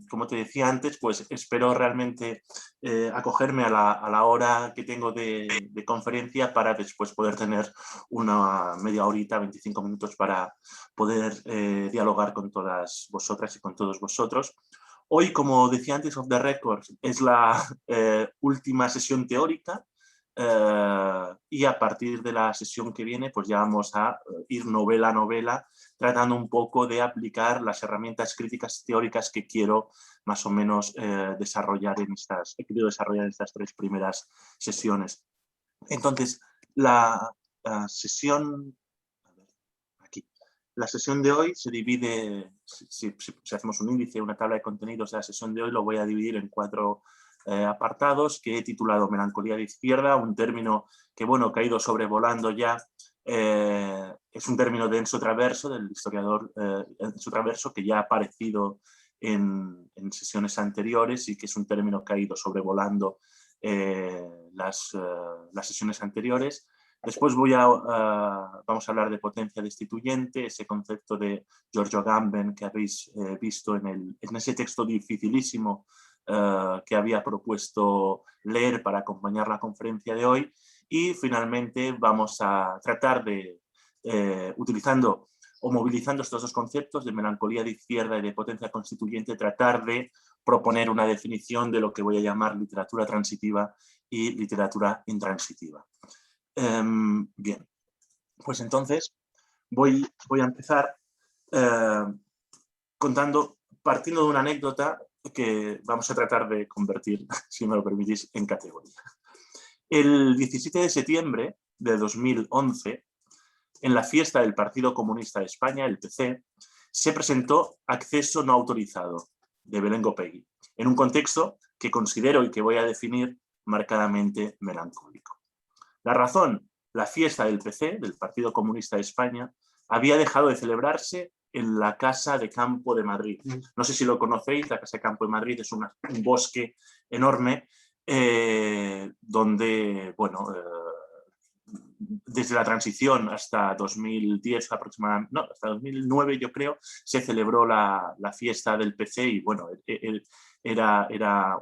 como te decía antes, pues espero realmente acogerme a la hora que tengo de conferencia para después poder tener una media horita, 25 minutos para poder dialogar con todas vosotras y con todos vosotros. Hoy, como decía antes, Off the Record es la última sesión teórica y a partir de la sesión que viene pues ya vamos a ir novela a novela tratando un poco de aplicar las herramientas críticas teóricas que quiero más o menos he querido desarrollar en estas 3 primeras sesiones. Entonces, la sesión... Aquí. La sesión de hoy se divide, si hacemos un índice, una tabla de contenidos de la sesión de hoy, lo voy a dividir en 4 apartados que he titulado Melancolía de izquierda, un término que, bueno, que ha ido sobrevolando ya. Es un término de Enzo Traverso, del historiador Enzo Traverso, que ya ha aparecido en sesiones anteriores y que es un término que ha ido sobrevolando las sesiones anteriores. Después vamos a hablar de potencia destituyente, ese concepto de Giorgio Agamben que habéis visto en ese texto dificilísimo que había propuesto leer para acompañar la conferencia de hoy. Y finalmente vamos a tratar de, utilizando o movilizando estos 2 conceptos de melancolía de izquierda y de potencia constituyente, tratar de proponer una definición de lo que voy a llamar literatura transitiva y literatura intransitiva. Bien, pues entonces voy a empezar partiendo de una anécdota que vamos a tratar de convertir, si me lo permitís, en categoría. El 17 de septiembre de 2011, en la fiesta del Partido Comunista de España, el PC, se presentó Acceso no autorizado, de Belén Gopegui, en un contexto que considero y que voy a definir marcadamente melancólico. La razón, la fiesta del PC, del Partido Comunista de España, había dejado de celebrarse en la Casa de Campo de Madrid. No sé si lo conocéis, la Casa de Campo de Madrid es un bosque enorme donde, bueno, desde la transición hasta 2010 aproximadamente, no, hasta 2009 yo creo, se celebró la fiesta del PC y bueno, era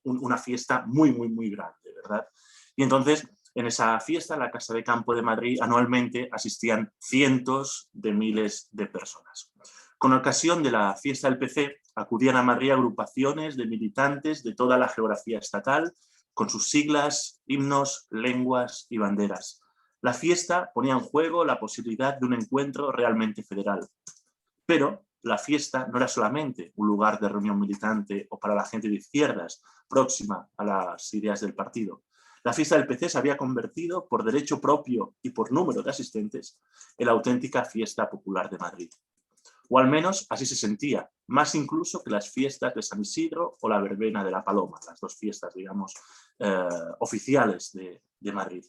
una fiesta muy, muy, muy grande, ¿verdad? Y entonces, en esa fiesta, en la Casa de Campo de Madrid, anualmente asistían cientos de miles de personas. Con ocasión de la fiesta del PC, acudían a Madrid agrupaciones de militantes de toda la geografía estatal, con sus siglas, himnos, lenguas y banderas. La fiesta ponía en juego la posibilidad de un encuentro realmente federal. Pero la fiesta no era solamente un lugar de reunión militante o para la gente de izquierdas, próxima a las ideas del partido. La fiesta del PC se había convertido, por derecho propio y por número de asistentes, en la auténtica fiesta popular de Madrid. O al menos así se sentía, más incluso que las fiestas de San Isidro o la verbena de la Paloma, las 2 fiestas, digamos, oficiales de Madrid.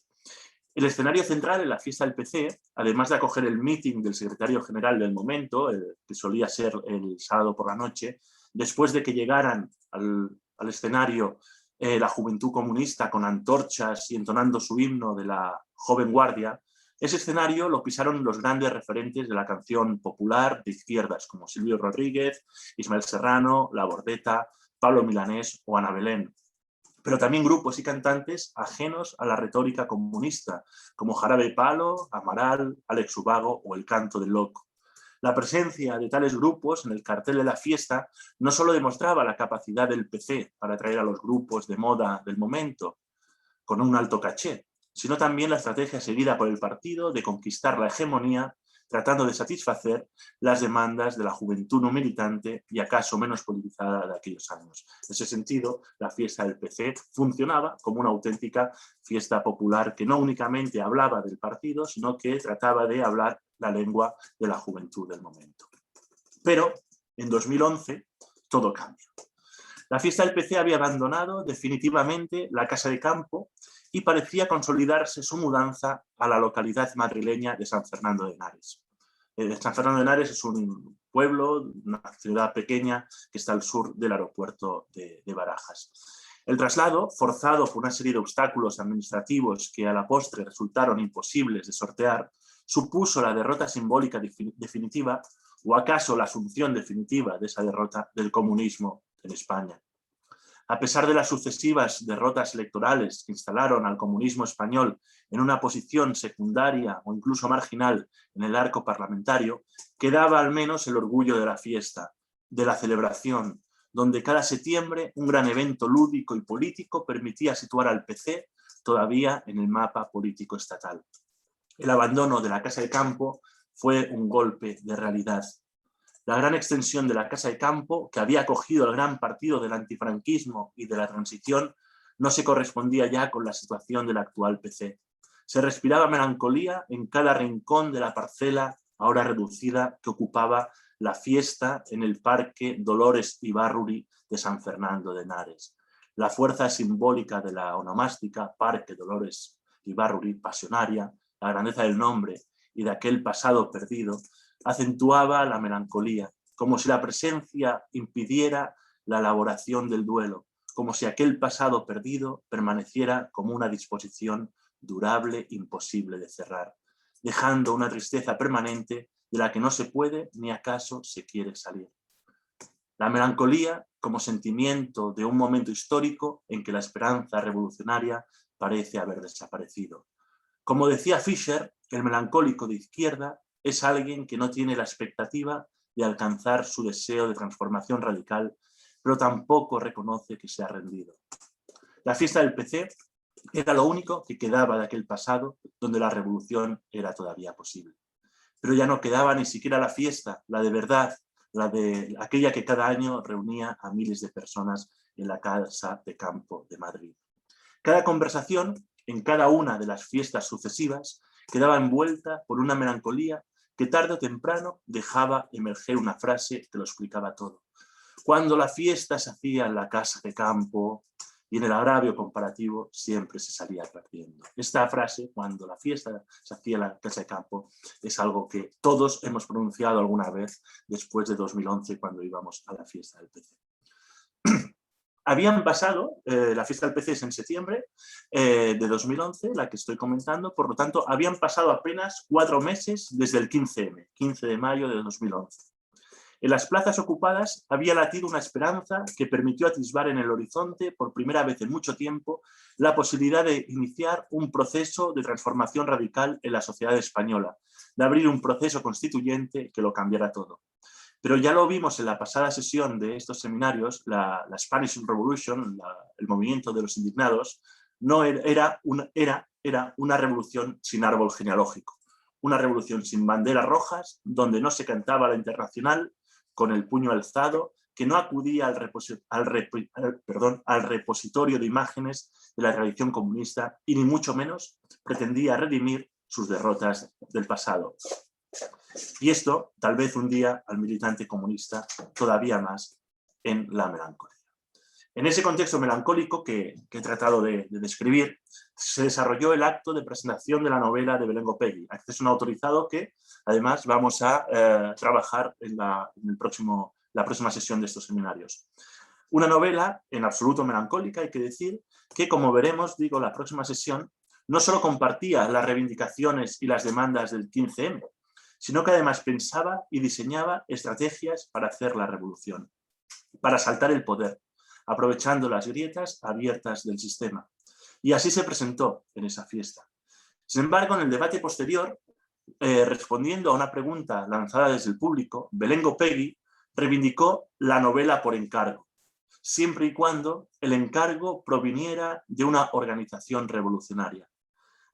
El escenario central en la fiesta del PC, además de acoger el meeting del secretario general del momento, que solía ser el sábado por la noche, después de que llegaran al escenario la juventud comunista con antorchas y entonando su himno de la joven guardia, ese escenario lo pisaron los grandes referentes de la canción popular de izquierdas, como Silvio Rodríguez, Ismael Serrano, La Bordeta, Pablo Milanés o Ana Belén. Pero también grupos y cantantes ajenos a la retórica comunista, como Jarabe Palo, Amaral, Alex Ubago o El Canto del Loco. La presencia de tales grupos en el cartel de la fiesta no solo demostraba la capacidad del PC para atraer a los grupos de moda del momento con un alto caché, sino también la estrategia seguida por el partido de conquistar la hegemonía tratando de satisfacer las demandas de la juventud no militante y acaso menos politizada de aquellos años. En ese sentido, la fiesta del PC funcionaba como una auténtica fiesta popular que no únicamente hablaba del partido, sino que trataba de hablar la lengua de la juventud del momento. Pero en 2011 todo cambia. La fiesta del PC había abandonado definitivamente la Casa de Campo y parecía consolidarse su mudanza a la localidad madrileña de San Fernando de Henares. San Fernando de Henares es un pueblo, una ciudad pequeña que está al sur del aeropuerto de Barajas. El traslado, forzado por una serie de obstáculos administrativos que a la postre resultaron imposibles de sortear, supuso la derrota simbólica definitiva ¿O acaso la asunción definitiva de esa derrota del comunismo en España? A pesar de las sucesivas derrotas electorales que instalaron al comunismo español en una posición secundaria o incluso marginal en el arco parlamentario, quedaba al menos el orgullo de la fiesta, de la celebración, donde cada septiembre un gran evento lúdico y político permitía situar al PC todavía en el mapa político estatal. El abandono de la Casa de Campo fue un golpe de realidad. La gran extensión de la Casa de Campo, que había acogido el gran partido del antifranquismo y de la transición, no se correspondía ya con la situación del actual PC. Se respiraba melancolía en cada rincón de la parcela, ahora reducida, que ocupaba la fiesta en el Parque Dolores Ibárruri de San Fernando de Henares. La fuerza simbólica de la onomástica Parque Dolores Ibárruri, pasionaria, la grandeza del nombre y de aquel pasado perdido, acentuaba la melancolía, como si la presencia impidiera la elaboración del duelo, como si aquel pasado perdido permaneciera como una disposición durable, imposible de cerrar, dejando una tristeza permanente de la que no se puede ni acaso se quiere salir. La melancolía como sentimiento de un momento histórico en que la esperanza revolucionaria parece haber desaparecido. Como decía Fischer, el melancólico de izquierda es alguien que no tiene la expectativa de alcanzar su deseo de transformación radical, pero tampoco reconoce que se ha rendido. La fiesta del PC era lo único que quedaba de aquel pasado donde la revolución era todavía posible. Pero ya no quedaba ni siquiera la fiesta, la de verdad, aquella que cada año reunía a miles de personas en la Casa de Campo de Madrid. Cada conversación, en cada una de las fiestas sucesivas, quedaba envuelta por una melancolía que tarde o temprano dejaba emerger una frase que lo explicaba todo. Cuando la fiesta se hacía en la Casa de Campo, y en el agravio comparativo siempre se salía perdiendo. Esta frase, cuando la fiesta se hacía en la Casa de Campo, es algo que todos hemos pronunciado alguna vez después de 2011, cuando íbamos a la fiesta del PC. Habían pasado, la fiesta del PC es en septiembre de 2011, la que estoy comentando, por lo tanto, habían pasado apenas 4 meses desde el 15M, 15 de mayo de 2011. En las plazas ocupadas había latido una esperanza que permitió atisbar en el horizonte, por primera vez en mucho tiempo, la posibilidad de iniciar un proceso de transformación radical en la sociedad española, de abrir un proceso constituyente que lo cambiara todo. Pero ya lo vimos en la pasada sesión de estos seminarios, la Spanish Revolution, el movimiento de los indignados, no era una revolución sin árbol genealógico, una revolución sin banderas rojas, donde no se cantaba la Internacional con el puño alzado, que no acudía al repositorio de imágenes de la tradición comunista y ni mucho menos pretendía redimir sus derrotas del pasado. Y esto tal vez hundía al militante comunista todavía más en la melancolía. En ese contexto melancólico que he tratado de describir, se desarrolló el acto de presentación de la novela de Belén Gopegui, acceso no autorizado que además vamos a trabajar en la próxima sesión de estos seminarios. Una novela en absoluto melancólica, hay que decir, que como veremos, digo, la próxima sesión, no solo compartía las reivindicaciones y las demandas del 15M, sino que además pensaba y diseñaba estrategias para hacer la revolución, para asaltar el poder, aprovechando las grietas abiertas del sistema. Y así se presentó en esa fiesta. Sin embargo, en el debate posterior, respondiendo a una pregunta lanzada desde el público, Belén Gopegui reivindicó la novela por encargo, siempre y cuando el encargo proviniera de una organización revolucionaria.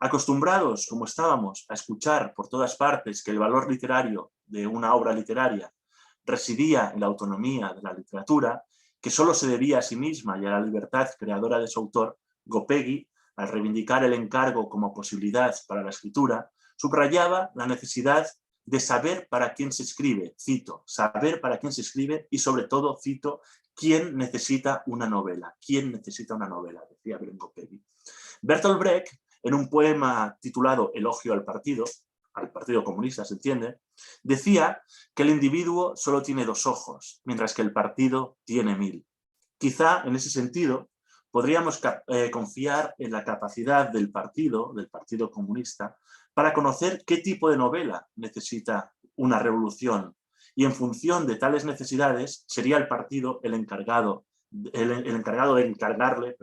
Acostumbrados, como estábamos, a escuchar por todas partes que el valor literario de una obra literaria residía en la autonomía de la literatura, que solo se debía a sí misma y a la libertad creadora de su autor, Gopegui, al reivindicar el encargo como posibilidad para la escritura, subrayaba la necesidad de saber para quién se escribe, cito, saber para quién se escribe y sobre todo, cito, quién necesita una novela, decía Belén Gopegui. Bertolt Brecht, en un poema titulado Elogio al Partido Comunista, se entiende, decía que el individuo solo tiene 2 ojos, mientras que el partido tiene 1000. Quizá, en ese sentido, podríamos confiar en la capacidad del Partido Comunista, para conocer qué tipo de novela necesita una revolución y en función de tales necesidades sería el partido el encargado de encargarle,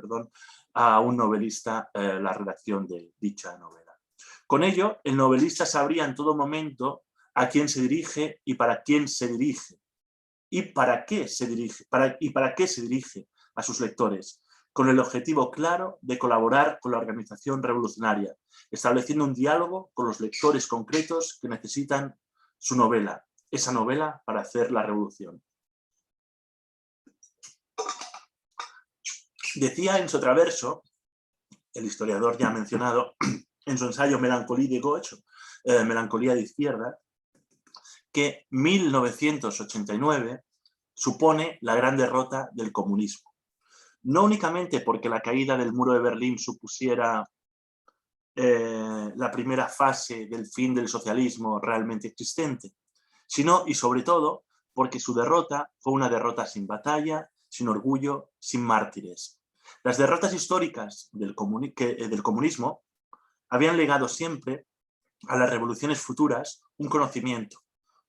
a un novelista la redacción de dicha novela. Con ello, el novelista sabría en todo momento a quién se dirige y para quién se dirige, y para qué se dirige a sus lectores, con el objetivo claro de colaborar con la organización revolucionaria, estableciendo un diálogo con los lectores concretos que necesitan su novela, esa novela para hacer la revolución. Decía en su traverso, el historiador ya mencionado, en su ensayo Melancolía de gauche, Melancolía de izquierda, que 1989 supone la gran derrota del comunismo. No únicamente porque la caída del muro de Berlín supusiera la primera fase del fin del socialismo realmente existente, sino y sobre todo porque su derrota fue una derrota sin batalla, sin orgullo, sin mártires. Las derrotas históricas del comunismo habían legado siempre a las revoluciones futuras un conocimiento,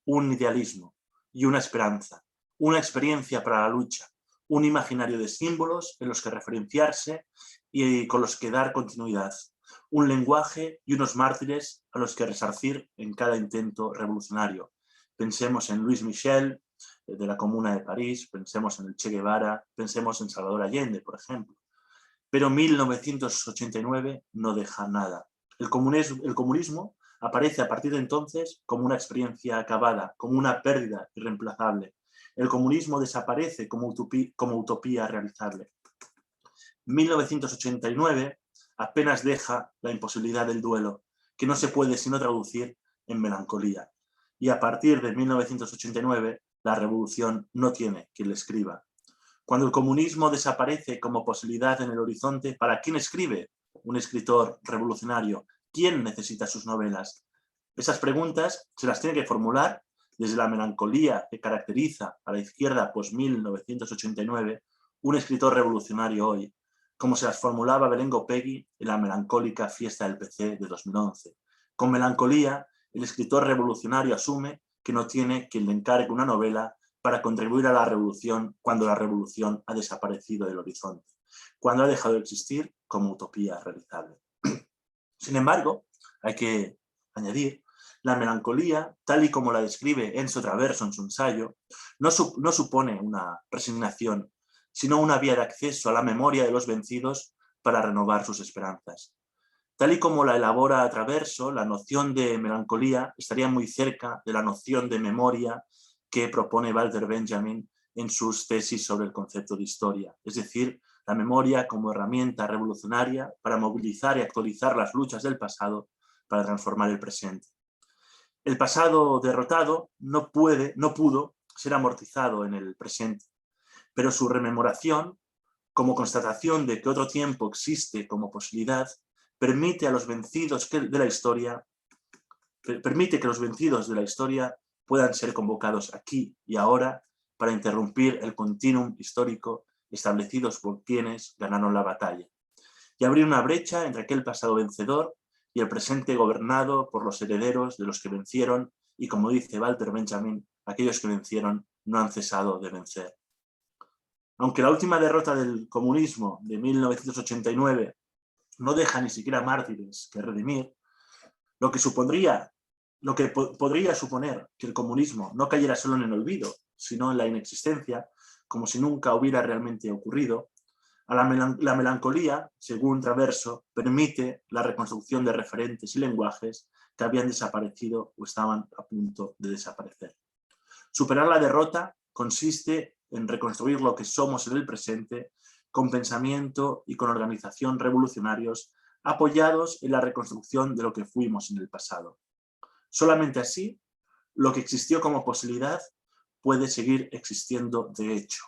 un idealismo y una esperanza, una experiencia para la lucha, un imaginario de símbolos en los que referenciarse y con los que dar continuidad, un lenguaje y unos mártires a los que resarcir en cada intento revolucionario. Pensemos en Louis Michel, de la Comuna de París, pensemos en el Che Guevara, pensemos en Salvador Allende, por ejemplo. Pero 1989 no deja nada. El comunismo aparece a partir de entonces como una experiencia acabada, como una pérdida irreemplazable. El comunismo desaparece como utopía realizable. 1989 apenas deja la imposibilidad del duelo, que no se puede sino traducir en melancolía. Y a partir de 1989 la revolución no tiene quien le escriba. Cuando el comunismo desaparece como posibilidad en el horizonte, ¿para quién escribe un escritor revolucionario? ¿Quién necesita sus novelas? Esas preguntas se las tiene que formular desde la melancolía que caracteriza a la izquierda post-1989 un escritor revolucionario hoy, como se las formulaba Belén Gopegui en la melancólica Fiesta del PC de 2011. Con melancolía, el escritor revolucionario asume que no tiene quien le encargue una novela para contribuir a la revolución cuando la revolución ha desaparecido del horizonte, cuando ha dejado de existir como utopía realizable. Sin embargo, hay que añadir, la melancolía, tal y como la describe Enzo Traverso en su ensayo, no supone una resignación, sino una vía de acceso a la memoria de los vencidos para renovar sus esperanzas. Tal y como la elabora Traverso, la noción de melancolía estaría muy cerca de la noción de memoria que propone Walter Benjamin en sus tesis sobre el concepto de historia, es decir, la memoria como herramienta revolucionaria para movilizar y actualizar las luchas del pasado para transformar el presente. El pasado derrotado no pudo ser amortizado en el presente, pero su rememoración, como constatación de que otro tiempo existe como posibilidad, permite que los vencidos de la historia puedan ser convocados aquí y ahora para interrumpir el continuum histórico establecidos por quienes ganaron la batalla y abrir una brecha entre aquel pasado vencedor y el presente gobernado por los herederos de los que vencieron y, como dice Walter Benjamin, aquellos que vencieron no han cesado de vencer. Aunque la última derrota del comunismo de 1989 no deja ni siquiera mártires que redimir, lo que podría suponer que el comunismo no cayera solo en el olvido, sino en la inexistencia, como si nunca hubiera realmente ocurrido, la melancolía, según Traverso, permite la reconstrucción de referentes y lenguajes que habían desaparecido o estaban a punto de desaparecer. Superar la derrota consiste en reconstruir lo que somos en el presente con pensamiento y con organización revolucionarios apoyados en la reconstrucción de lo que fuimos en el pasado. Solamente así, lo que existió como posibilidad puede seguir existiendo de hecho.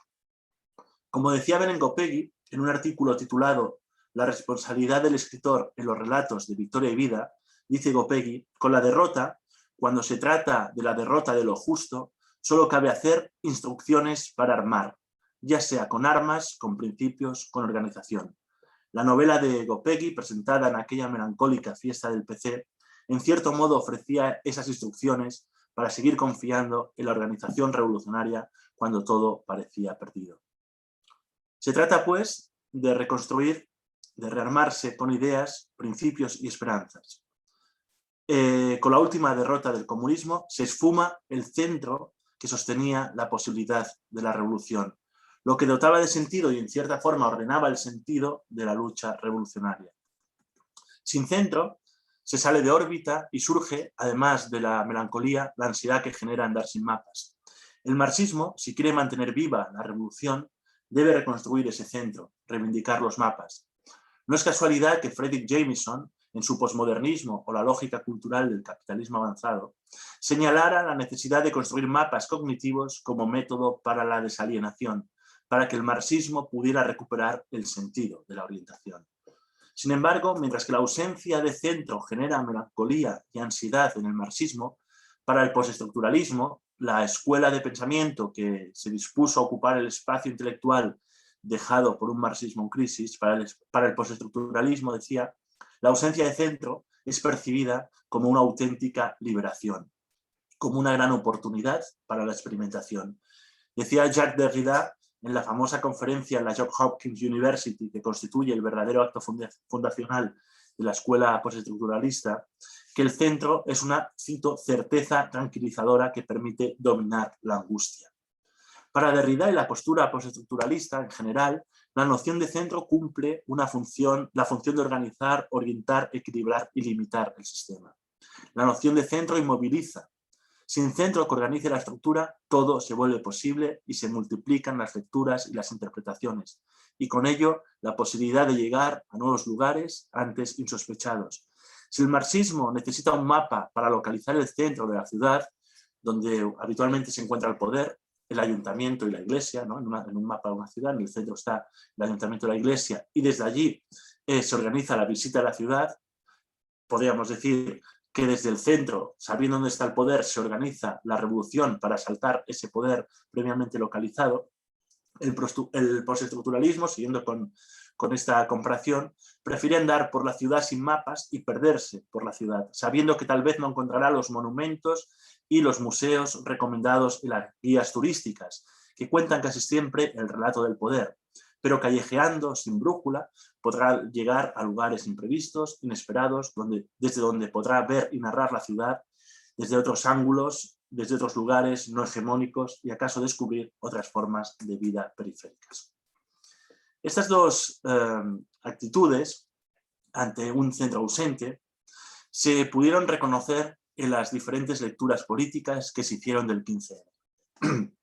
Como decía Belén Gopegui en un artículo titulado La responsabilidad del escritor en los relatos de Victoria y Vida, dice Gopegui, con la derrota, cuando se trata de la derrota de lo justo, solo cabe hacer instrucciones para armar, ya sea con armas, con principios, con organización. La novela de Gopegui, presentada en aquella melancólica fiesta del PC, en cierto modo ofrecía esas instrucciones para seguir confiando en la organización revolucionaria cuando todo parecía perdido. Se trata, pues, de reconstruir, de rearmarse con ideas, principios y esperanzas. Con la última derrota del comunismo se esfuma el centro que sostenía la posibilidad de la revolución, lo que dotaba de sentido y en cierta forma ordenaba el sentido de la lucha revolucionaria. Sin centro, se sale de órbita y surge, además de la melancolía, la ansiedad que genera andar sin mapas. El marxismo, si quiere mantener viva la revolución, debe reconstruir ese centro, reivindicar los mapas. No es casualidad que Fredric Jameson, en su posmodernismo o la lógica cultural del capitalismo avanzado, señalara la necesidad de construir mapas cognitivos como método para la desalienación, para que el marxismo pudiera recuperar el sentido de la orientación. Sin embargo, mientras que la ausencia de centro genera melancolía y ansiedad en el marxismo, para el postestructuralismo, la escuela de pensamiento que se dispuso a ocupar el espacio intelectual dejado por un marxismo en crisis, para el postestructuralismo, decía, la ausencia de centro es percibida como una auténtica liberación, como una gran oportunidad para la experimentación. Decía Jacques Derrida en la famosa conferencia en la Johns Hopkins University, que constituye el verdadero acto fundacional de la escuela postestructuralista, que el centro es una, cito, certeza tranquilizadora que permite dominar la angustia. Para Derrida y la postura postestructuralista en general, la noción de centro cumple la función de organizar, orientar, equilibrar y limitar el sistema. La noción de centro inmoviliza. Sin centro que organice la estructura, todo se vuelve posible y se multiplican las lecturas y las interpretaciones, y con ello la posibilidad de llegar a nuevos lugares antes insospechados. Si el marxismo necesita un mapa para localizar el centro de la ciudad, donde habitualmente se encuentra el poder, el ayuntamiento y la iglesia, ¿no? en un mapa de una ciudad, en el centro está el ayuntamiento y la iglesia, y desde allí se organiza la visita a la ciudad, podríamos decir que desde el centro, sabiendo dónde está el poder, se organiza la revolución para asaltar ese poder previamente localizado. El postestructuralismo, siguiendo con esta comparación, prefiere andar por la ciudad sin mapas y perderse por la ciudad, sabiendo que tal vez no encontrará los monumentos y los museos recomendados en las guías turísticas, que cuentan casi siempre el relato del poder, pero callejeando sin brújula podrá llegar a lugares imprevistos, inesperados, desde donde podrá ver y narrar la ciudad desde otros ángulos, desde otros lugares no hegemónicos y acaso descubrir otras formas de vida periféricas. Estas dos actitudes ante un centro ausente se pudieron reconocer en las diferentes lecturas políticas que se hicieron del 15M.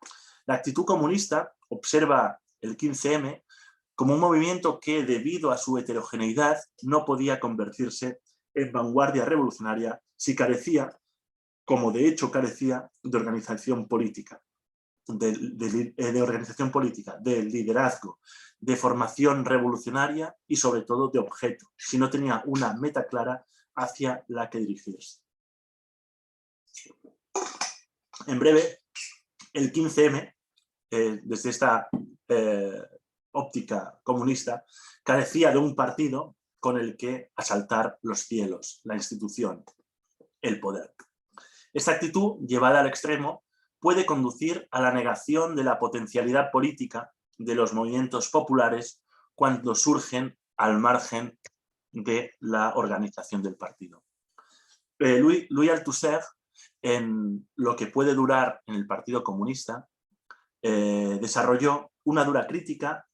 La actitud comunista observa el 15M como un movimiento que, debido a su heterogeneidad, no podía convertirse en vanguardia revolucionaria si carecía, como de hecho carecía, de organización política, de liderazgo, de formación revolucionaria y sobre todo de objeto, si no tenía una meta clara hacia la que dirigirse. En breve, el 15M, desde esta óptica comunista, carecía de un partido con el que asaltar los cielos, la institución, el poder. Esta actitud, llevada al extremo, puede conducir a la negación de la potencialidad política de los movimientos populares cuando surgen al margen de la organización del partido. Louis Althusser, en Lo que puede durar en el Partido Comunista, desarrolló una dura crítica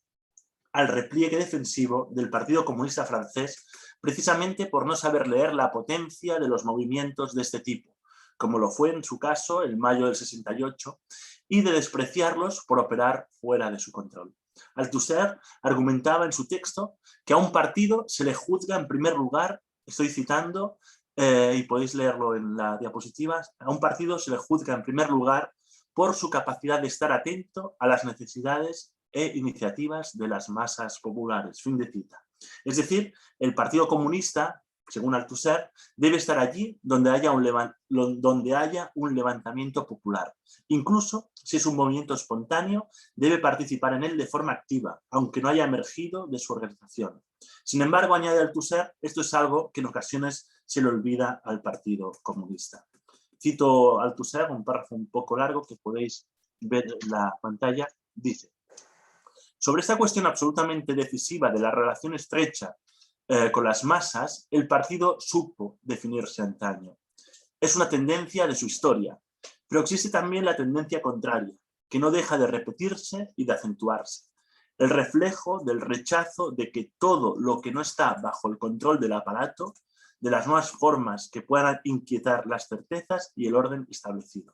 al repliegue defensivo del Partido Comunista francés, precisamente por no saber leer la potencia de los movimientos de este tipo, como lo fue en su caso en mayo del 68, y de despreciarlos por operar fuera de su control. Althusser argumentaba en su texto que a un partido se le juzga en primer lugar, estoy citando, y podéis leerlo en la diapositiva, a un partido se le juzga en primer lugar por su capacidad de estar atento a las necesidades e iniciativas de las masas populares. Fin de cita. Es decir, el Partido Comunista, según Althusser, debe estar allí donde haya un levantamiento popular. Incluso si es un movimiento espontáneo, debe participar en él de forma activa, aunque no haya emergido de su organización. Sin embargo, añade Althusser, esto es algo que en ocasiones se le olvida al Partido Comunista. Cito Althusser, un párrafo un poco largo que podéis ver en la pantalla, dice: sobre esta cuestión absolutamente decisiva de la relación estrecha con las masas, el partido supo definirse antaño. Es una tendencia de su historia, pero existe también la tendencia contraria, que no deja de repetirse y de acentuarse. El reflejo del rechazo de que todo lo que no está bajo el control del aparato, de las nuevas formas que puedan inquietar las certezas y el orden establecido.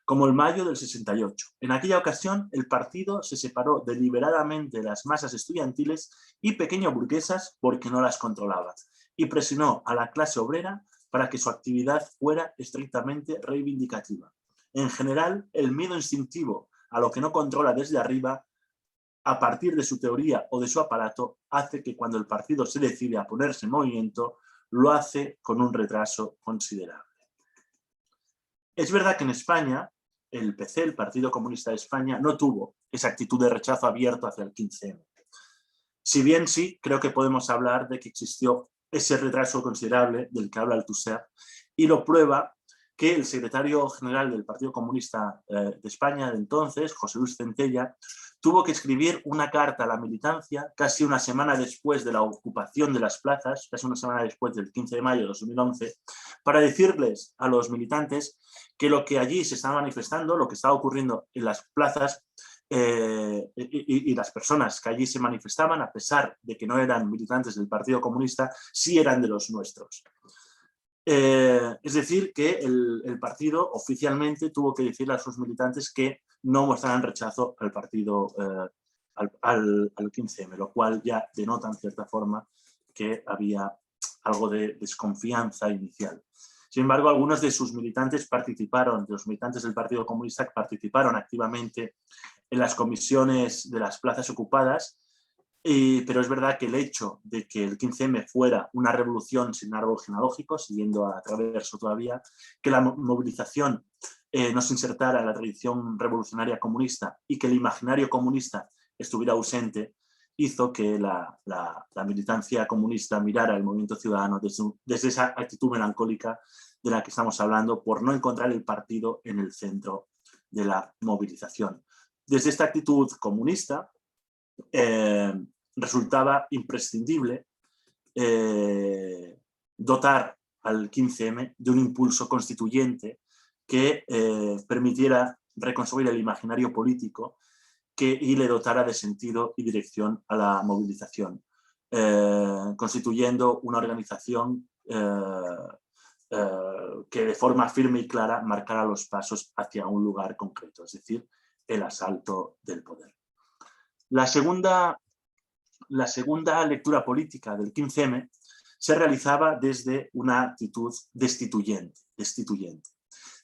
Como el mayo del 68. En aquella ocasión, el partido se separó deliberadamente de las masas estudiantiles y pequeño-burguesas porque no las controlaba, y presionó a la clase obrera para que su actividad fuera estrictamente reivindicativa. En general, el miedo instintivo a lo que no controla desde arriba, a partir de su teoría o de su aparato, hace que cuando el partido se decide a ponerse en movimiento, lo hace con un retraso considerable. Es verdad que en España, el PC, el Partido Comunista de España, no tuvo esa actitud de rechazo abierto hacia el 15M. Si bien sí, creo que podemos hablar de que existió ese retraso considerable del que habla Althusser, y lo prueba que el secretario general del Partido Comunista de España de entonces, José Luis Centella, tuvo que escribir una carta a la militancia casi una semana después de la ocupación de las plazas, casi una semana después del 15 de mayo de 2011, para decirles a los militantes que lo que allí se estaba manifestando, lo que estaba ocurriendo en las plazas y las personas que allí se manifestaban, a pesar de que no eran militantes del Partido Comunista, sí eran de los nuestros. Es decir, que el partido oficialmente tuvo que decirle a sus militantes que no mostraran rechazo al partido, al 15M, lo cual ya denota en cierta forma que había algo de desconfianza inicial. Sin embargo, algunos de sus militantes participaron, de los militantes del Partido Comunista participaron activamente en las comisiones de las plazas ocupadas, pero es verdad que el hecho de que el 15M fuera una revolución sin árbol genealógico, siguiendo a Traverso todavía, que la movilización no se insertara en la tradición revolucionaria comunista y que el imaginario comunista estuviera ausente, hizo que la militancia comunista mirara el movimiento ciudadano desde esa actitud melancólica de la que estamos hablando, por no encontrar el partido en el centro de la movilización. Desde esta actitud comunista resultaba imprescindible dotar al 15M de un impulso constituyente que permitiera reconstruir el imaginario político y le dotara de sentido y dirección a la movilización, constituyendo una organización que de forma firme y clara marcara los pasos hacia un lugar concreto, es decir, el asalto del poder. La segunda lectura política del 15M se realizaba desde una actitud destituyente.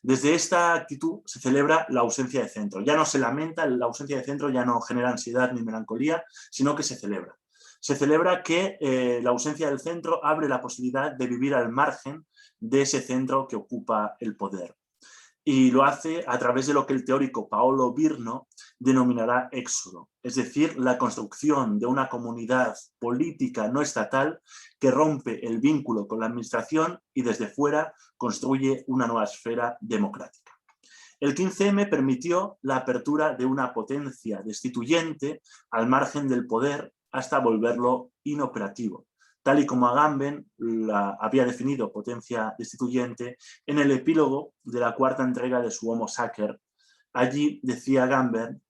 Desde esta actitud se celebra la ausencia de centro. Ya no se lamenta, la ausencia de centro ya no genera ansiedad ni melancolía, sino que se celebra. Se celebra que la ausencia del centro abre la posibilidad de vivir al margen de ese centro que ocupa el poder. Y lo hace a través de lo que el teórico Paolo Virno denominará éxodo, es decir, la construcción de una comunidad política no estatal que rompe el vínculo con la administración y desde fuera construye una nueva esfera democrática. El 15M permitió la apertura de una potencia destituyente al margen del poder hasta volverlo inoperativo, tal y como Agamben la había definido potencia destituyente en el epílogo de la cuarta entrega de su Homo Sacer. Allí decía Agamben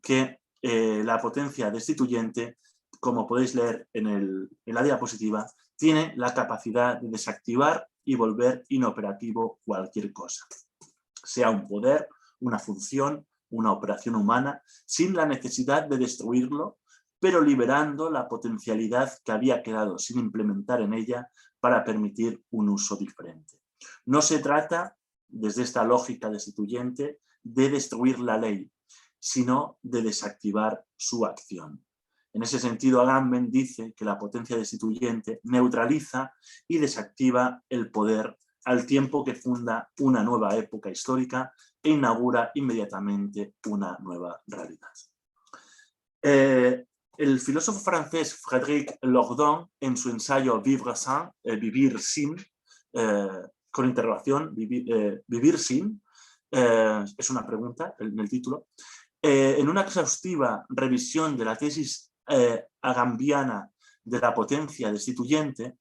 que la potencia destituyente, como podéis leer en la diapositiva, tiene la capacidad de desactivar y volver inoperativo cualquier cosa, sea un poder, una función, una operación humana, sin la necesidad de destruirlo, pero liberando la potencialidad que había quedado sin implementar en ella para permitir un uso diferente. No se trata, desde esta lógica destituyente, de destruir la ley, sino de desactivar su acción. En ese sentido, Agamben dice que la potencia destituyente neutraliza y desactiva el poder al tiempo que funda una nueva época histórica e inaugura inmediatamente una nueva realidad. El filósofo francés Frédéric Lordon, en su ensayo Vivre sans, Vivir sin, con interrogación, vivir sin, es una pregunta en el título, en una exhaustiva revisión de la tesis agambiana de la potencia destituyente,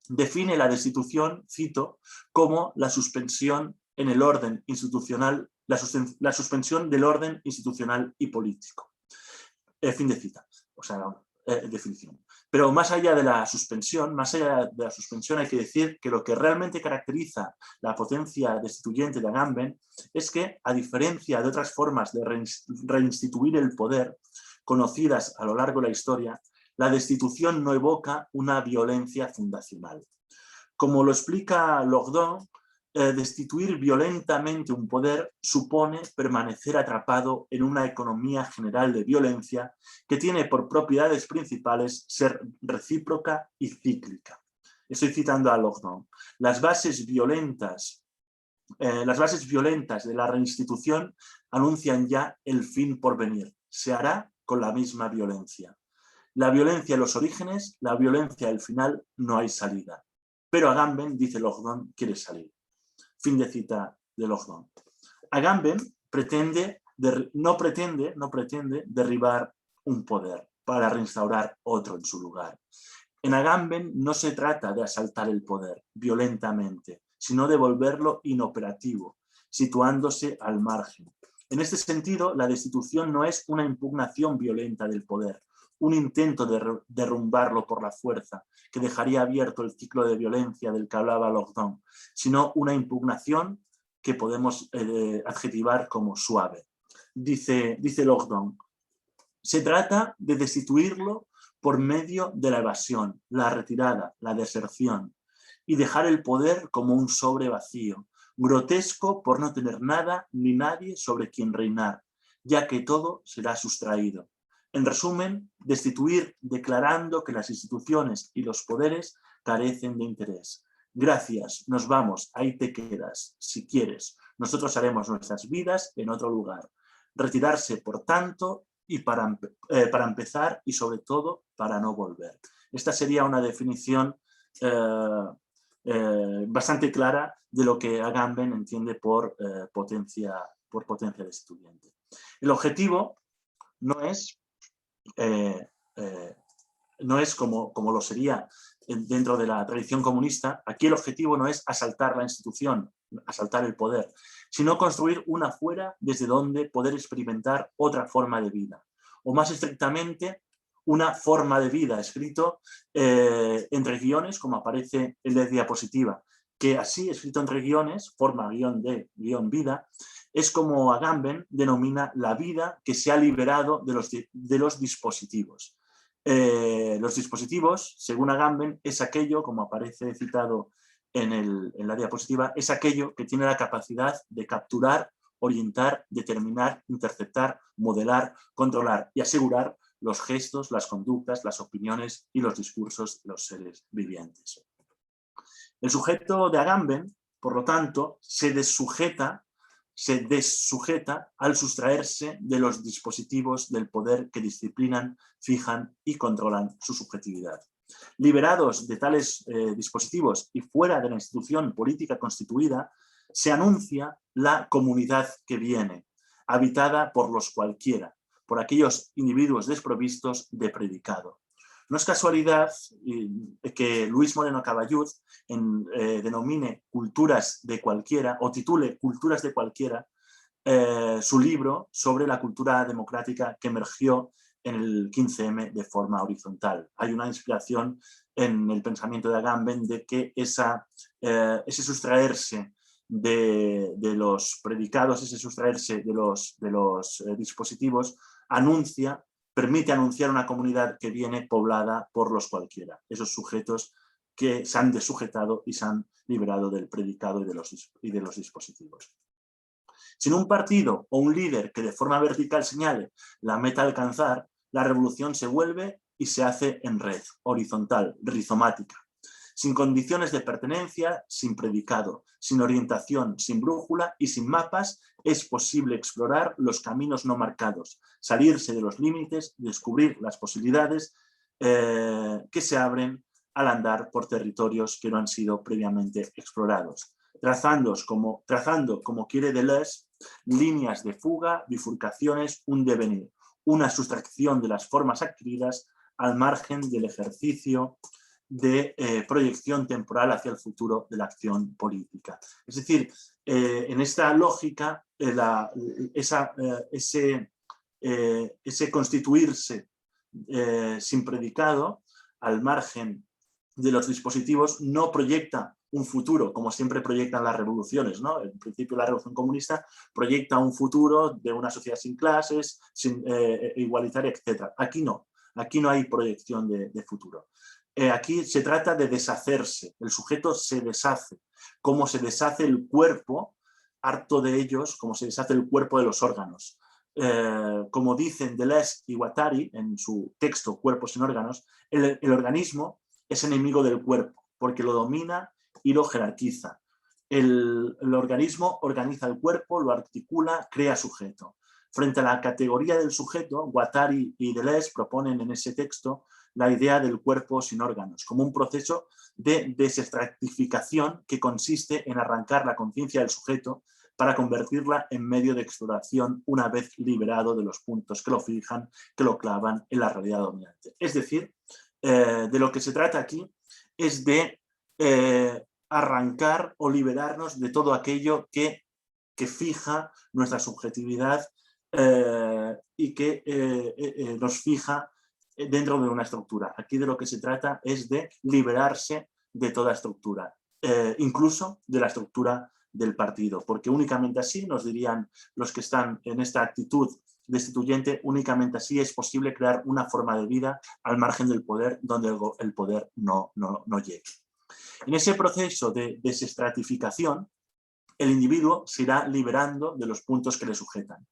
define la destitución, cito, como la suspensión en el orden institucional, la suspensión del orden institucional y político. Fin de cita, o sea, definición. Pero más allá de la suspensión, hay que decir que lo que realmente caracteriza la potencia destituyente de Agamben es que, a diferencia de otras formas de reinstituir el poder conocidas a lo largo de la historia, la destitución no evoca una violencia fundacional. Como lo explica Lordon, destituir violentamente un poder supone permanecer atrapado en una economía general de violencia que tiene por propiedades principales ser recíproca y cíclica. Estoy citando a Lordon. Las bases violentas de la reinstitución anuncian ya el fin por venir. Se hará con la misma violencia. La violencia en los orígenes, la violencia al final, no hay salida. Pero Agamben, dice Lordon, quiere salir. Fin de cita de Lordon. Agamben no pretende derribar un poder para reinstaurar otro en su lugar. En Agamben no se trata de asaltar el poder violentamente, sino de volverlo inoperativo, situándose al margen. En este sentido, la destitución no es una impugnación violenta del poder, un intento de derrumbarlo por la fuerza, que dejaría abierto el ciclo de violencia del que hablaba Lordon, sino una impugnación que podemos adjetivar como suave. Dice Lordon, se trata de destituirlo por medio de la evasión, la retirada, la deserción, y dejar el poder como un sobre vacío, grotesco por no tener nada ni nadie sobre quien reinar, ya que todo será sustraído. En resumen, destituir declarando que las instituciones y los poderes carecen de interés. Gracias, nos vamos, ahí te quedas, si quieres. Nosotros haremos nuestras vidas en otro lugar. Retirarse, por tanto, y para empezar y sobre todo para no volver. Esta sería una definición bastante clara de lo que Agamben entiende por potencia destituyente. El objetivo no es como lo sería dentro de la tradición comunista. Aquí el objetivo no es asaltar la institución, asaltar el poder, sino construir una fuera desde donde poder experimentar otra forma de vida, o más estrictamente una forma de vida, escrito entre guiones, como aparece en la diapositiva, que así, escrito entre guiones, forma guión de guión vida, es como Agamben denomina la vida que se ha liberado de los dispositivos. Los dispositivos, según Agamben, es aquello, como aparece citado en la diapositiva, es aquello que tiene la capacidad de capturar, orientar, determinar, interceptar, modelar, controlar y asegurar los gestos, las conductas, las opiniones y los discursos de los seres vivientes. El sujeto de Agamben, por lo tanto, se dessujeta al sustraerse de los dispositivos del poder que disciplinan, fijan y controlan su subjetividad. Liberados de tales dispositivos y fuera de la institución política constituida, se anuncia la comunidad que viene, habitada por los cualquiera, por aquellos individuos desprovistos de predicado. No es casualidad que Luis Moreno Caballud denomine Culturas de cualquiera, o titule Culturas de cualquiera, su libro sobre la cultura democrática que emergió en el 15M de forma horizontal. Hay una inspiración en el pensamiento de Agamben de que ese sustraerse de los predicados, ese sustraerse de los dispositivos, permite anunciar una comunidad que viene poblada por los cualquiera, esos sujetos que se han desujetado y se han liberado del predicado y de los dispositivos. Sin un partido o un líder que de forma vertical señale la meta a alcanzar, la revolución se vuelve y se hace en red, horizontal, rizomática. Sin condiciones de pertenencia, sin predicado, sin orientación, sin brújula y sin mapas, es posible explorar los caminos no marcados, salirse de los límites, descubrir las posibilidades que se abren al andar por territorios que no han sido previamente explorados. trazando, como quiere Deleuze, líneas de fuga, bifurcaciones, un devenir, una sustracción de las formas adquiridas al margen del ejercicio de proyección temporal hacia el futuro de la acción política. Es decir, en esta lógica, ese constituirse sin predicado al margen de los dispositivos no proyecta un futuro, como siempre proyectan las revoluciones, ¿no? En principio la revolución comunista proyecta un futuro de una sociedad sin clases, igualitaria, etc. Aquí no hay proyección de futuro. Aquí se trata de deshacerse, el sujeto se deshace, como se deshace el cuerpo, harto de ellos, como se deshace el cuerpo de los órganos. Como dicen Deleuze y Guattari en su texto Cuerpos sin órganos, el organismo es enemigo del cuerpo, porque lo domina y lo jerarquiza. El organismo organiza el cuerpo, lo articula, crea sujeto. Frente a la categoría del sujeto, Guattari y Deleuze proponen en ese texto la idea del cuerpo sin órganos, como un proceso de desestratificación que consiste en arrancar la conciencia del sujeto para convertirla en medio de exploración una vez liberado de los puntos que lo fijan, que lo clavan en la realidad dominante. Es decir, de lo que se trata aquí es de arrancar o liberarnos de todo aquello que fija nuestra subjetividad y que nos fija dentro de una estructura. Aquí de lo que se trata es de liberarse de toda estructura, incluso de la estructura del partido, porque únicamente así, nos dirían los que están en esta actitud destituyente, únicamente así es posible crear una forma de vida al margen del poder, donde el poder no llegue. En ese proceso de desestratificación, el individuo se irá liberando de los puntos que le sujetan,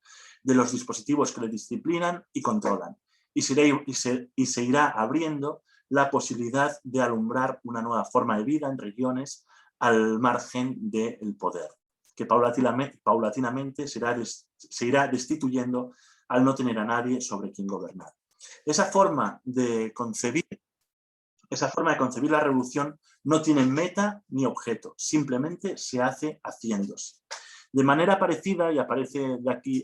de los dispositivos que le disciplinan y controlan, y se irá abriendo la posibilidad de alumbrar una nueva forma de vida en regiones al margen del poder, que paulatinamente se irá destituyendo al no tener a nadie sobre quien gobernar. Esa forma de concebir la revolución no tiene meta ni objeto, simplemente se hace haciéndose. De manera parecida, y aparece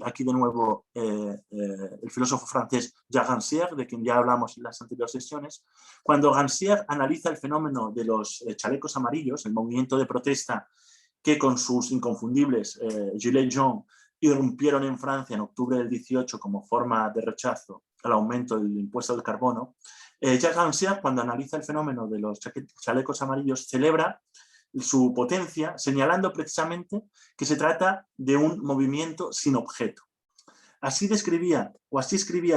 aquí de nuevo el filósofo francés Jacques Rancière, de quien ya hablamos en las anteriores sesiones, cuando Rancière analiza el fenómeno de los chalecos amarillos, el movimiento de protesta que con sus inconfundibles gilets jaunes irrumpieron en Francia en octubre del 18 como forma de rechazo al aumento del impuesto del carbono, Jacques Rancière, cuando analiza el fenómeno de los chalecos amarillos, celebra su potencia, señalando precisamente que se trata de un movimiento sin objeto. Así escribía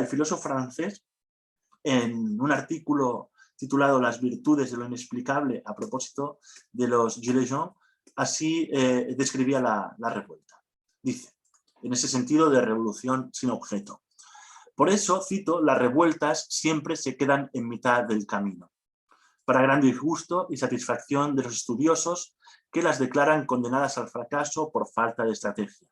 el filósofo francés en un artículo titulado Las virtudes de lo inexplicable a propósito de los gilets jaunes. Así describía la revuelta. Dice, en ese sentido de revolución sin objeto. Por eso, cito, las revueltas siempre se quedan en mitad del camino, para gran disgusto y satisfacción de los estudiosos que las declaran condenadas al fracaso por falta de estrategia.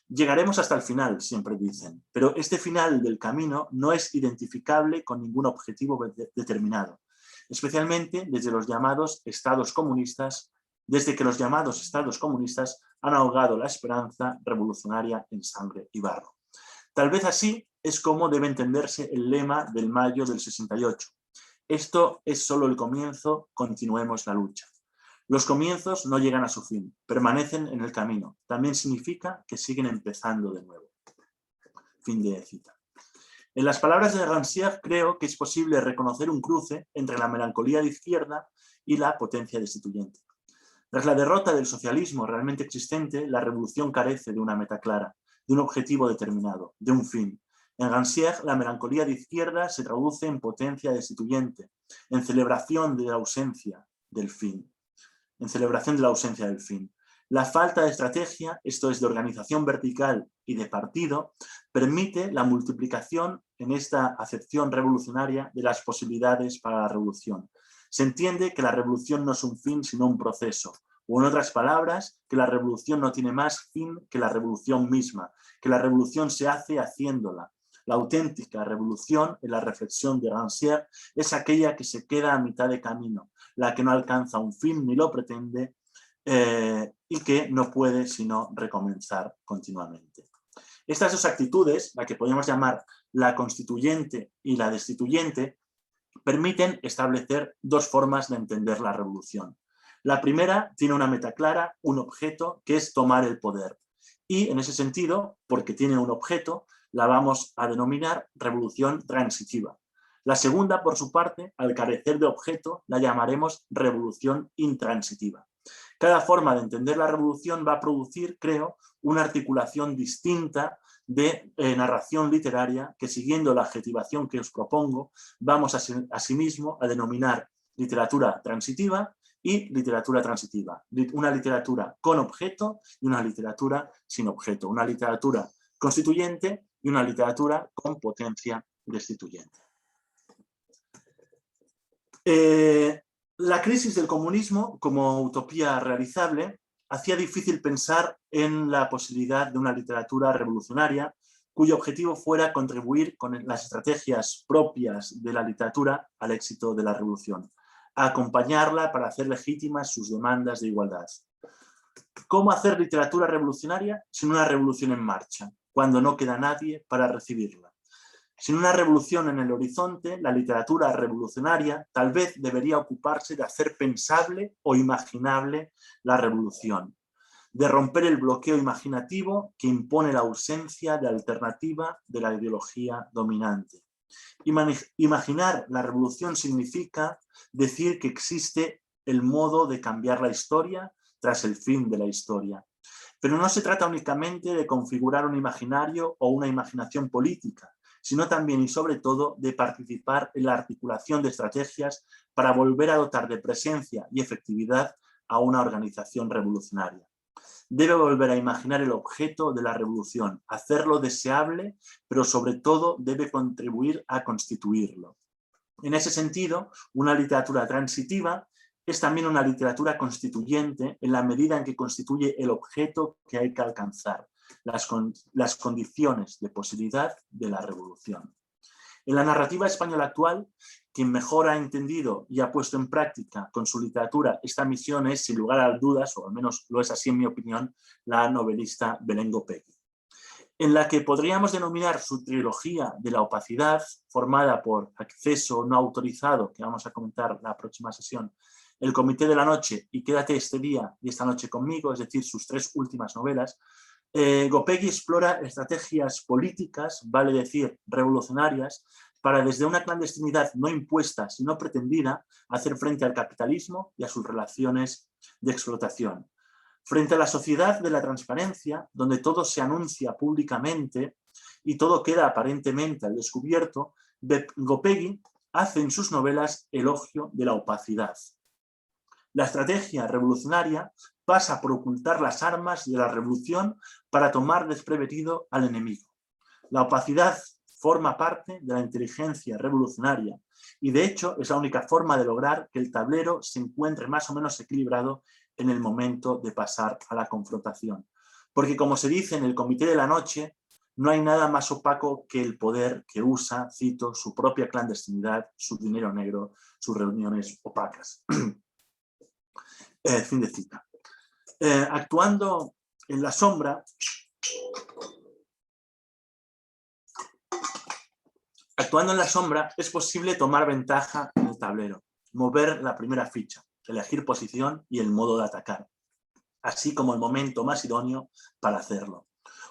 Llegaremos hasta el final, siempre dicen, pero este final del camino no es identificable con ningún objetivo determinado, especialmente desde que los llamados estados comunistas han ahogado la esperanza revolucionaria en sangre y barro. Tal vez así es como debe entenderse el lema del mayo del 68. Esto es solo el comienzo, continuemos la lucha. Los comienzos no llegan a su fin, permanecen en el camino. También significa que siguen empezando de nuevo. Fin de cita. En las palabras de Rancière creo que es posible reconocer un cruce entre la melancolía de izquierda y la potencia destituyente. Tras la derrota del socialismo realmente existente, la revolución carece de una meta clara, de un objetivo determinado, de un fin. En Rancière, la melancolía de izquierda se traduce en potencia destituyente, en celebración de la ausencia del fin. La falta de estrategia, esto es de organización vertical y de partido, permite la multiplicación en esta acepción revolucionaria de las posibilidades para la revolución. Se entiende que la revolución no es un fin sino un proceso, o en otras palabras, que la revolución no tiene más fin que la revolución misma, que la revolución se hace haciéndola. La auténtica revolución, en la reflexión de Rancière, es aquella que se queda a mitad de camino, la que no alcanza un fin ni lo pretende, y que no puede sino recomenzar continuamente. Estas dos actitudes, la que podemos llamar la constituyente y la destituyente, permiten establecer dos formas de entender la revolución. La primera tiene una meta clara, un objeto, que es tomar el poder. Y en ese sentido, porque tiene un objeto, la vamos a denominar revolución transitiva. La segunda, por su parte, al carecer de objeto, la llamaremos revolución intransitiva. Cada forma de entender la revolución va a producir, creo, una articulación distinta de narración literaria que, siguiendo la adjetivación que os propongo, vamos asimismo a denominar literatura transitiva y literatura transitiva. Una literatura con objeto y una literatura sin objeto. Una literatura constituyente y una literatura con potencia destituyente. La crisis del comunismo como utopía realizable hacía difícil pensar en la posibilidad de una literatura revolucionaria cuyo objetivo fuera contribuir con las estrategias propias de la literatura al éxito de la revolución, a acompañarla para hacer legítimas sus demandas de igualdad. ¿Cómo hacer literatura revolucionaria sin una revolución en marcha, cuando no queda nadie para recibirla? Sin una revolución en el horizonte, la literatura revolucionaria tal vez debería ocuparse de hacer pensable o imaginable la revolución, de romper el bloqueo imaginativo que impone la ausencia de alternativa de la ideología dominante. Imaginar la revolución significa decir que existe el modo de cambiar la historia tras el fin de la historia. Pero no se trata únicamente de configurar un imaginario o una imaginación política, sino también y sobre todo de participar en la articulación de estrategias para volver a dotar de presencia y efectividad a una organización revolucionaria. Debe volver a imaginar el objeto de la revolución, hacerlo deseable, pero sobre todo debe contribuir a constituirlo. En ese sentido, una literatura transitiva es también una literatura constituyente en la medida en que constituye el objeto que hay que alcanzar, las condiciones de posibilidad de la revolución. En la narrativa española actual, quien mejor ha entendido y ha puesto en práctica con su literatura esta misión es, sin lugar a dudas, o al menos lo es así en mi opinión, la novelista Belén Gopegui, en la que podríamos denominar su trilogía de la opacidad, formada por Acceso no autorizado, que vamos a comentar la próxima sesión, El Comité de la Noche y Quédate este día y esta noche conmigo, es decir, sus tres últimas novelas. Gopegui explora estrategias políticas, vale decir revolucionarias, para desde una clandestinidad no impuesta, sino pretendida, hacer frente al capitalismo y a sus relaciones de explotación. Frente a la sociedad de la transparencia, donde todo se anuncia públicamente y todo queda aparentemente al descubierto, Gopegui hace en sus novelas elogio de la opacidad. La estrategia revolucionaria pasa por ocultar las armas de la revolución para tomar desprevenido al enemigo. La opacidad forma parte de la inteligencia revolucionaria y de hecho es la única forma de lograr que el tablero se encuentre más o menos equilibrado en el momento de pasar a la confrontación. Porque como se dice en El Comité de la Noche, no hay nada más opaco que el poder que usa, cito, su propia clandestinidad, su dinero negro, sus reuniones opacas. Fin de cita. Actuando en la sombra, es posible tomar ventaja en el tablero, mover la primera ficha, elegir posición y el modo de atacar, así como el momento más idóneo para hacerlo.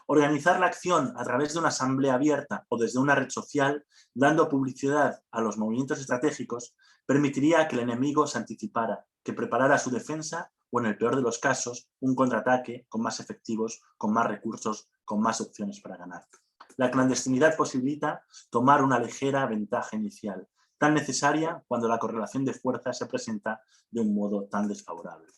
Organizar la acción a través de una asamblea abierta o desde una red social, dando publicidad a los movimientos estratégicos, permitiría que el enemigo se anticipara, que preparara su defensa o, en el peor de los casos, un contraataque con más efectivos, con más recursos, con más opciones para ganar. La clandestinidad posibilita tomar una ligera ventaja inicial, tan necesaria cuando la correlación de fuerzas se presenta de un modo tan desfavorable.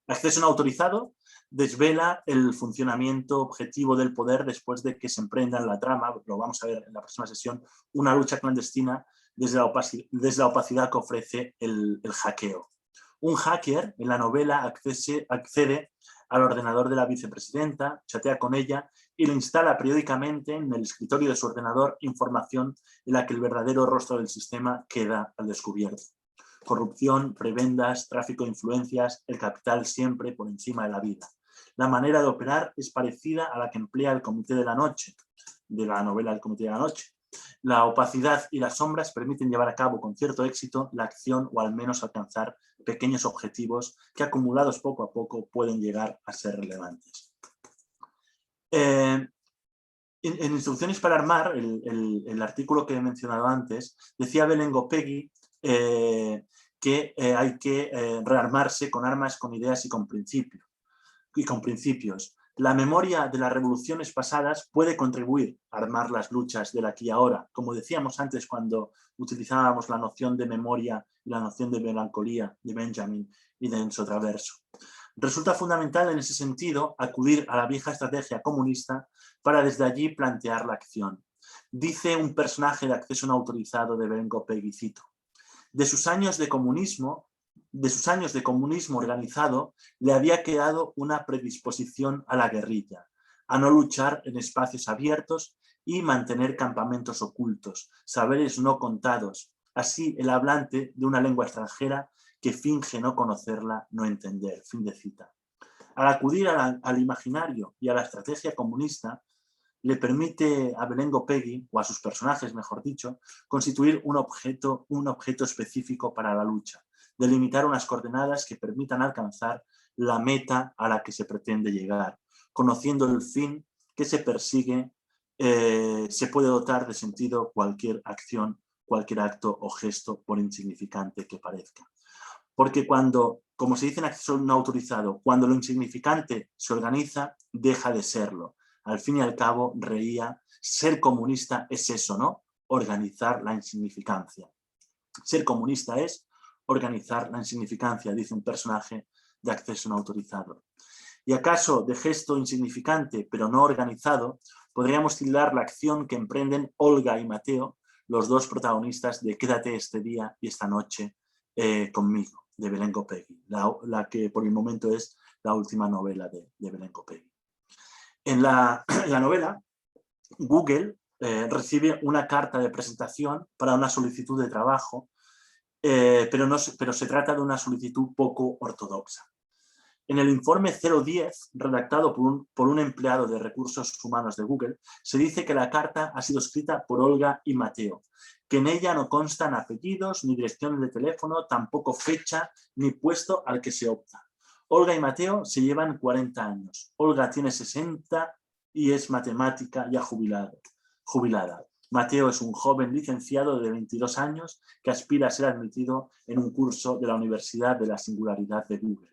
Acceso no autorizado desvela el funcionamiento objetivo del poder después de que se emprenda en la trama, lo vamos a ver en la próxima sesión, una lucha clandestina desde la opacidad que ofrece el hackeo. Un hacker en la novela accede al ordenador de la vicepresidenta, chatea con ella y le instala periódicamente en el escritorio de su ordenador información en la que el verdadero rostro del sistema queda al descubierto. corrupción, prebendas, tráfico de influencias, el capital siempre por encima de la vida. La manera de operar es parecida a la que emplea el Comité de la Noche, de la novela El Comité de la Noche. La opacidad y las sombras permiten llevar a cabo con cierto éxito la acción o al menos alcanzar pequeños objetivos que acumulados poco a poco pueden llegar a ser relevantes. En Instrucciones para armar, el artículo que he mencionado antes, decía Belén Gopegui que hay que rearmarse con armas, con ideas y con principios. La memoria de las revoluciones pasadas puede contribuir a armar las luchas del aquí y ahora. Como decíamos antes cuando utilizábamos la noción de memoria y la noción de melancolía de Benjamin y de Enzo Traverso. Resulta fundamental en ese sentido acudir a la vieja estrategia comunista para desde allí plantear la acción. Dice un personaje de acceso no autorizado de Belén Gopegui, cito: de sus años de comunismo organizado, le había quedado una predisposición a la guerrilla, a no luchar en espacios abiertos y mantener campamentos ocultos, saberes no contados, así el hablante de una lengua extranjera que finge no conocerla, no entender. Fin de cita. Al acudir al imaginario y a la estrategia comunista, le permite a Belén Gopegui, o a sus personajes, mejor dicho, constituir un objeto específico para la lucha, delimitar unas coordenadas que permitan alcanzar la meta a la que se pretende llegar. Conociendo el fin que se persigue, se puede dotar de sentido cualquier acción, cualquier acto o gesto, por insignificante que parezca. Porque cuando, como se dice en acceso no autorizado, cuando lo insignificante se organiza, deja de serlo. Al fin y al cabo, reía, ser comunista es eso, ¿no? Organizar la insignificancia. Ser comunista es organizar la insignificancia, dice un personaje de acceso no autorizado. Y acaso de gesto insignificante, pero no organizado, podríamos tildar la acción que emprenden Olga y Mateo, los dos protagonistas de Quédate este día y esta noche conmigo, de Belén Gopegui, la que por el momento es la última novela de Belén Gopegui. En la novela, Google recibe una carta de presentación para una solicitud de trabajo, pero se trata de una solicitud poco ortodoxa. En el informe 010, redactado por un empleado de recursos humanos de Google, se dice que la carta ha sido escrita por Olga y Mateo, que en ella no constan apellidos, ni direcciones de teléfono, tampoco fecha, ni puesto al que se opta. Olga y Mateo se llevan 40 años. Olga tiene 60 y es matemática ya jubilada. Mateo es un joven licenciado de 22 años que aspira a ser admitido en un curso de la Universidad de la Singularidad de Google.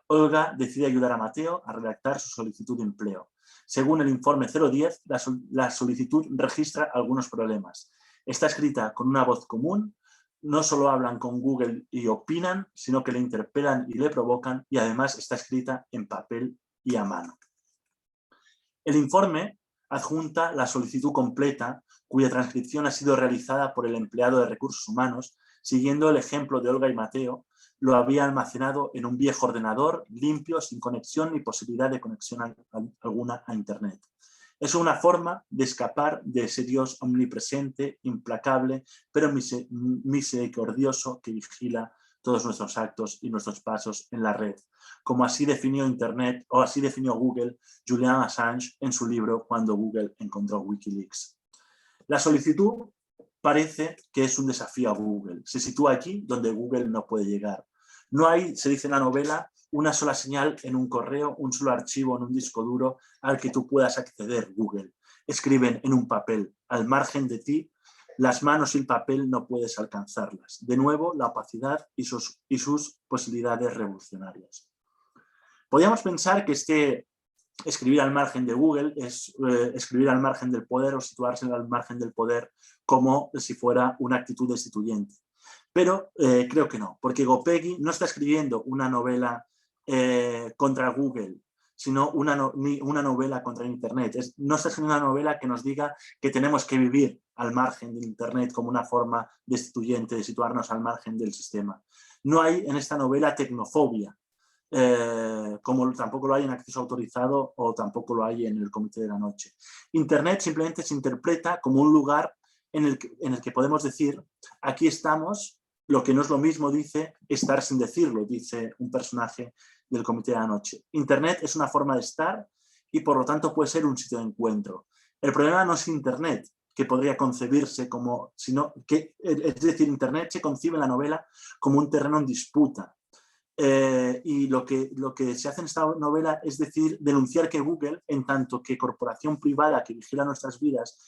Olga decide ayudar a Mateo a redactar su solicitud de empleo. Según el informe 010, la solicitud registra algunos problemas. Está escrita con una voz común, no solo hablan con Google y opinan, sino que le interpelan y le provocan, y además está escrita en papel y a mano. El informe adjunta la solicitud completa, cuya transcripción ha sido realizada por el empleado de recursos humanos, siguiendo el ejemplo de Olga y Mateo. Lo había almacenado en un viejo ordenador, limpio, sin conexión ni posibilidad de conexión alguna a Internet. Es una forma de escapar de ese Dios omnipresente, implacable, pero misericordioso que vigila todos nuestros actos y nuestros pasos en la red, como así definió Internet o así definió Google Julian Assange en su libro Cuando Google encontró Wikileaks. La solicitud parece que es un desafío a Google. Se sitúa aquí donde Google no puede llegar. No hay, se dice en la novela, una sola señal en un correo, un solo archivo en un disco duro al que tú puedas acceder, Google. Escriben en un papel, al margen de ti, las manos y el papel no puedes alcanzarlas. De nuevo, la opacidad y sus posibilidades revolucionarias. Podríamos pensar que escribir al margen de Google es escribir al margen del poder o situarse al margen del poder como si fuera una actitud destituyente. Pero creo que no, porque Gopegui no está escribiendo una novela contra Google, sino una novela contra Internet. No está escribiendo una novela que nos diga que tenemos que vivir al margen de Internet como una forma destituyente de situarnos al margen del sistema. No hay en esta novela tecnofobia, como tampoco lo hay en acceso autorizado o tampoco lo hay en el Comité de la Noche. Internet simplemente se interpreta como un lugar en el que podemos decir, aquí estamos, lo que no es lo mismo, dice, estar sin decirlo, dice un personaje del Comité de la Noche. Internet es una forma de estar y por lo tanto puede ser un sitio de encuentro. El problema no es Internet, que podría concebirse como, sino que, es decir, Internet se concibe en la novela como un terreno en disputa. Y lo que se hace en esta novela es decir, denunciar que Google, en tanto que corporación privada que vigila nuestras vidas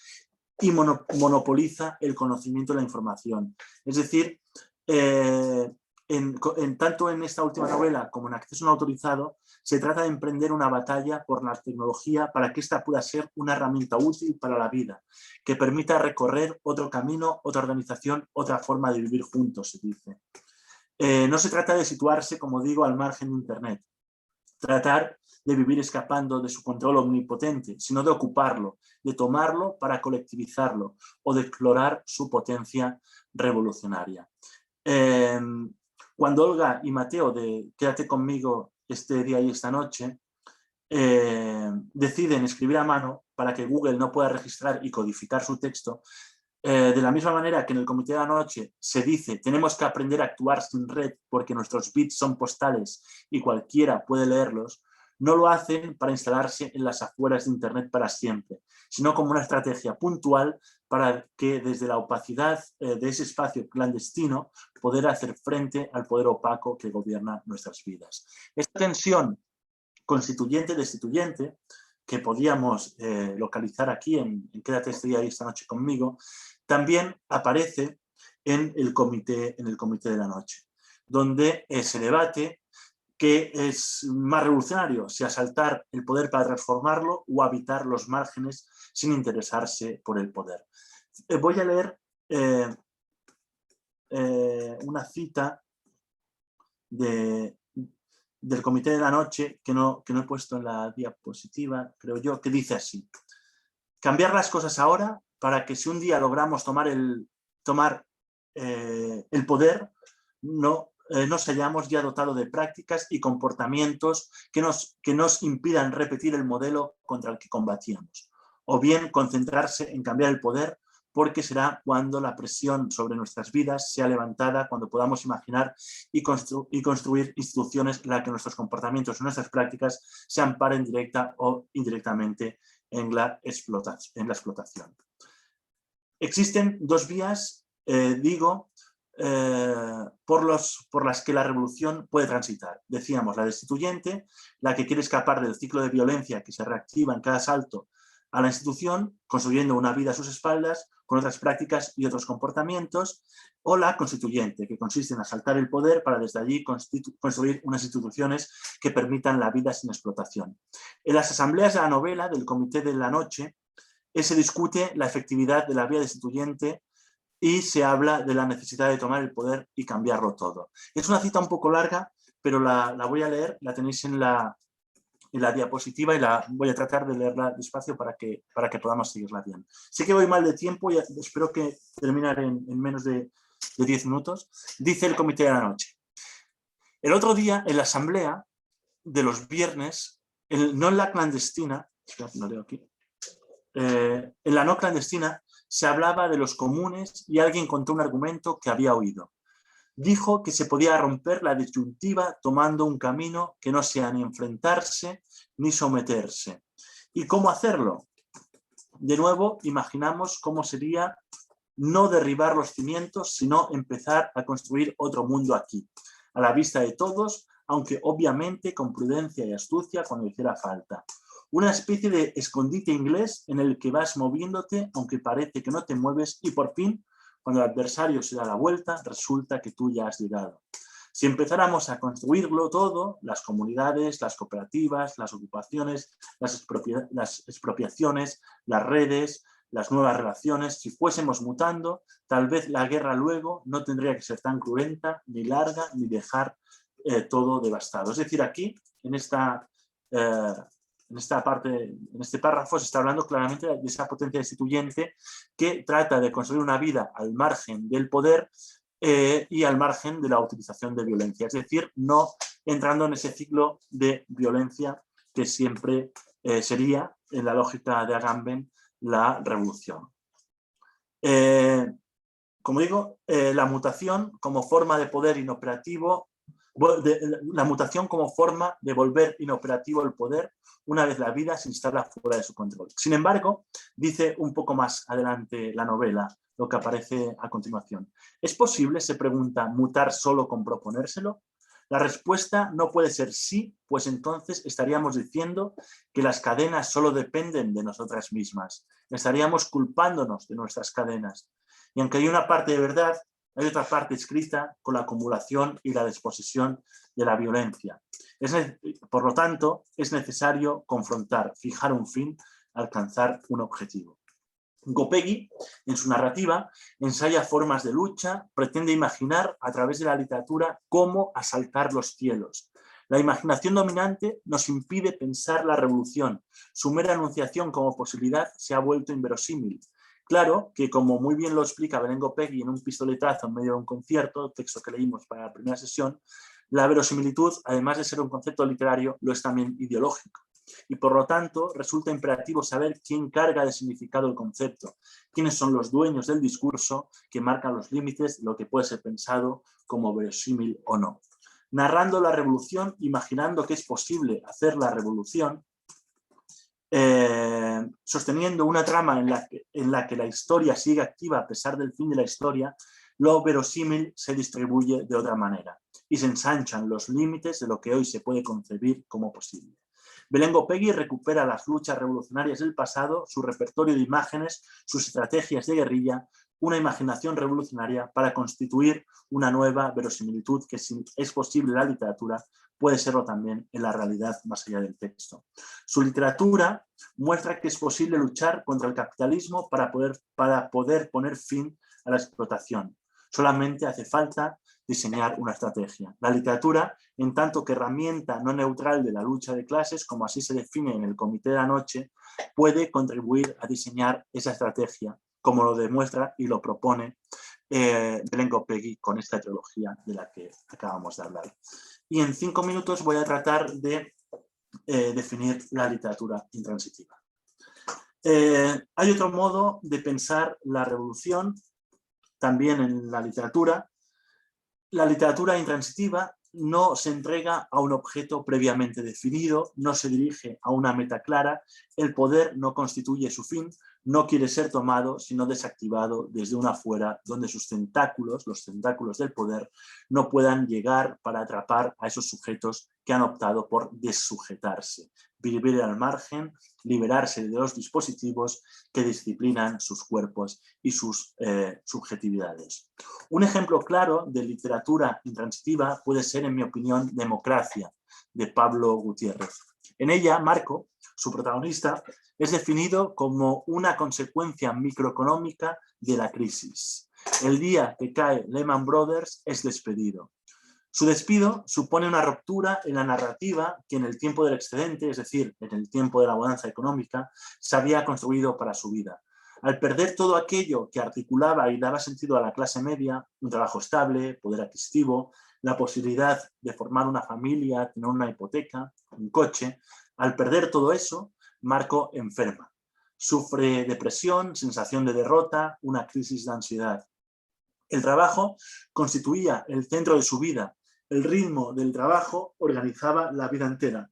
y monopoliza el conocimiento y la información. Es decir, tanto en esta última novela como en Acceso no autorizado, se trata de emprender una batalla por la tecnología para que ésta pueda ser una herramienta útil para la vida, que permita recorrer otro camino, otra organización, otra forma de vivir juntos, se dice. No se trata de situarse, como digo, al margen de Internet, tratar de vivir escapando de su control omnipotente, sino de ocuparlo, de tomarlo para colectivizarlo o de explorar su potencia revolucionaria. Cuando Olga y Mateo de Quédate conmigo este día y esta noche deciden escribir a mano para que Google no pueda registrar y codificar su texto, de la misma manera que en el Comité de la Noche se dice tenemos que aprender a actuar sin red porque nuestros bits son postales y cualquiera puede leerlos, no lo hacen para instalarse en las afueras de Internet para siempre, sino como una estrategia puntual para que desde la opacidad de ese espacio clandestino poder hacer frente al poder opaco que gobierna nuestras vidas. Esta tensión constituyente-destituyente que podíamos localizar aquí en Quédate este día y esta noche conmigo, también aparece en el comité de la noche, donde se debate qué es más revolucionario, si asaltar el poder para transformarlo o habitar los márgenes sin interesarse por el poder. Voy a leer una cita del Comité de la Noche que no he puesto en la diapositiva, creo yo, que dice así: cambiar las cosas ahora para que si un día logramos tomar el poder, nos hayamos ya dotado de prácticas y comportamientos que nos impidan repetir el modelo contra el que combatíamos. O bien concentrarse en cambiar el poder, porque será cuando la presión sobre nuestras vidas sea levantada, cuando podamos imaginar y construir instituciones en las que nuestros comportamientos y nuestras prácticas se amparen directa o indirectamente en la explotación. Existen dos vías, por las que la revolución puede transitar. Decíamos, la destituyente, la que quiere escapar del ciclo de violencia que se reactiva en cada salto a la institución, construyendo una vida a sus espaldas, con otras prácticas y otros comportamientos, o la constituyente, que consiste en asaltar el poder para desde allí construir unas instituciones que permitan la vida sin explotación. En las asambleas de la novela del Comité de la Noche se discute la efectividad de la vía destituyente y se habla de la necesidad de tomar el poder y cambiarlo todo. Es una cita un poco larga, pero la voy a leer, la tenéis en la diapositiva y voy a tratar de leerla despacio para que podamos seguirla bien. Sé que voy mal de tiempo y espero que terminaré en menos de 10 minutos. Dice el Comité de la Noche: el otro día, en la asamblea de los viernes, no en la clandestina, no leo aquí, en la no clandestina, se hablaba de los comunes y alguien contó un argumento que había oído. Dijo que se podía romper la disyuntiva tomando un camino que no sea ni enfrentarse ni someterse. ¿Y cómo hacerlo? De nuevo, imaginamos cómo sería no derribar los cimientos, sino empezar a construir otro mundo aquí, a la vista de todos, aunque obviamente con prudencia y astucia cuando hiciera falta. Una especie de escondite inglés en el que vas moviéndote, aunque parece que no te mueves, y por fin, cuando el adversario se da la vuelta, resulta que tú ya has llegado. Si empezáramos a construirlo todo, las comunidades, las cooperativas, las ocupaciones, las expropiaciones, las redes, las nuevas relaciones, si fuésemos mutando, tal vez la guerra luego no tendría que ser tan cruenta, ni larga, ni dejar todo devastado. Es decir, aquí, en esta parte, en este párrafo, se está hablando claramente de esa potencia destituyente que trata de construir una vida al margen del poder y al margen de la utilización de violencia. Es decir, no entrando en ese ciclo de violencia que siempre sería, en la lógica de Agamben, la revolución. como digo, la mutación como forma de poder inoperativo, la mutación como forma de volver inoperativo el poder una vez la vida se instala fuera de su control. Sin embargo, dice un poco más adelante la novela, lo que aparece a continuación. ¿Es posible, se pregunta, mutar solo con proponérselo? La respuesta no puede ser sí, pues entonces estaríamos diciendo que las cadenas solo dependen de nosotras mismas. Estaríamos culpándonos de nuestras cadenas. Y aunque hay una parte de verdad, hay otra parte escrita con la acumulación y la disposición de la violencia. Por lo tanto, es necesario confrontar, fijar un fin, alcanzar un objetivo. Gopegui, en su narrativa, ensaya formas de lucha, pretende imaginar a través de la literatura cómo asaltar los cielos. La imaginación dominante nos impide pensar la revolución. Su mera enunciación como posibilidad se ha vuelto inverosímil. Claro que, como muy bien lo explica Belén Gopegui en un pistoletazo en medio de un concierto, texto que leímos para la primera sesión, la verosimilitud, además de ser un concepto literario, lo es también ideológico. Y por lo tanto resulta imperativo saber quién carga de significado el concepto, quiénes son los dueños del discurso que marcan los límites de lo que puede ser pensado como verosímil o no. Narrando la revolución, imaginando que es posible hacer la revolución, sosteniendo una trama en la que la historia sigue activa a pesar del fin de la historia, lo verosímil se distribuye de otra manera y se ensanchan los límites de lo que hoy se puede concebir como posible. Belén Gopegui recupera las luchas revolucionarias del pasado, su repertorio de imágenes, sus estrategias de guerrilla, una imaginación revolucionaria para constituir una nueva verosimilitud que, si es posible en la literatura, puede serlo también en la realidad más allá del texto. Su literatura muestra que es posible luchar contra el capitalismo para poder poner fin a la explotación. Solamente hace falta diseñar una estrategia. La literatura, en tanto que herramienta no neutral de la lucha de clases, como así se define en el Comité de la Noche, puede contribuir a diseñar esa estrategia, como lo demuestra y lo propone Belén Gopegui con esta trilogía de la que acabamos de hablar. Y en 5 minutos voy a tratar de definir la literatura intransitiva. Hay otro modo de pensar la revolución también en la literatura. La literatura intransitiva no se entrega a un objeto previamente definido, no se dirige a una meta clara, el poder no constituye su fin, no quiere ser tomado, sino desactivado desde una afuera donde sus tentáculos, los tentáculos del poder, no puedan llegar para atrapar a esos sujetos que han optado por desujetarse, vivir al margen, liberarse de los dispositivos que disciplinan sus cuerpos y sus subjetividades. Un ejemplo claro de literatura intransitiva puede ser, en mi opinión, Democracia, de Pablo Gutiérrez. En ella, Marco, su protagonista, es definido como una consecuencia microeconómica de la crisis. El día que cae Lehman Brothers es despedido. Su despido supone una ruptura en la narrativa que en el tiempo del excedente, es decir, en el tiempo de la bonanza económica, se había construido para su vida. Al perder todo aquello que articulaba y daba sentido a la clase media, un trabajo estable, poder adquisitivo, la posibilidad de formar una familia, tener una hipoteca, un coche, al perder todo eso, Marco enferma. Sufre depresión, sensación de derrota, una crisis de ansiedad. El trabajo constituía el centro de su vida. El ritmo del trabajo organizaba la vida entera.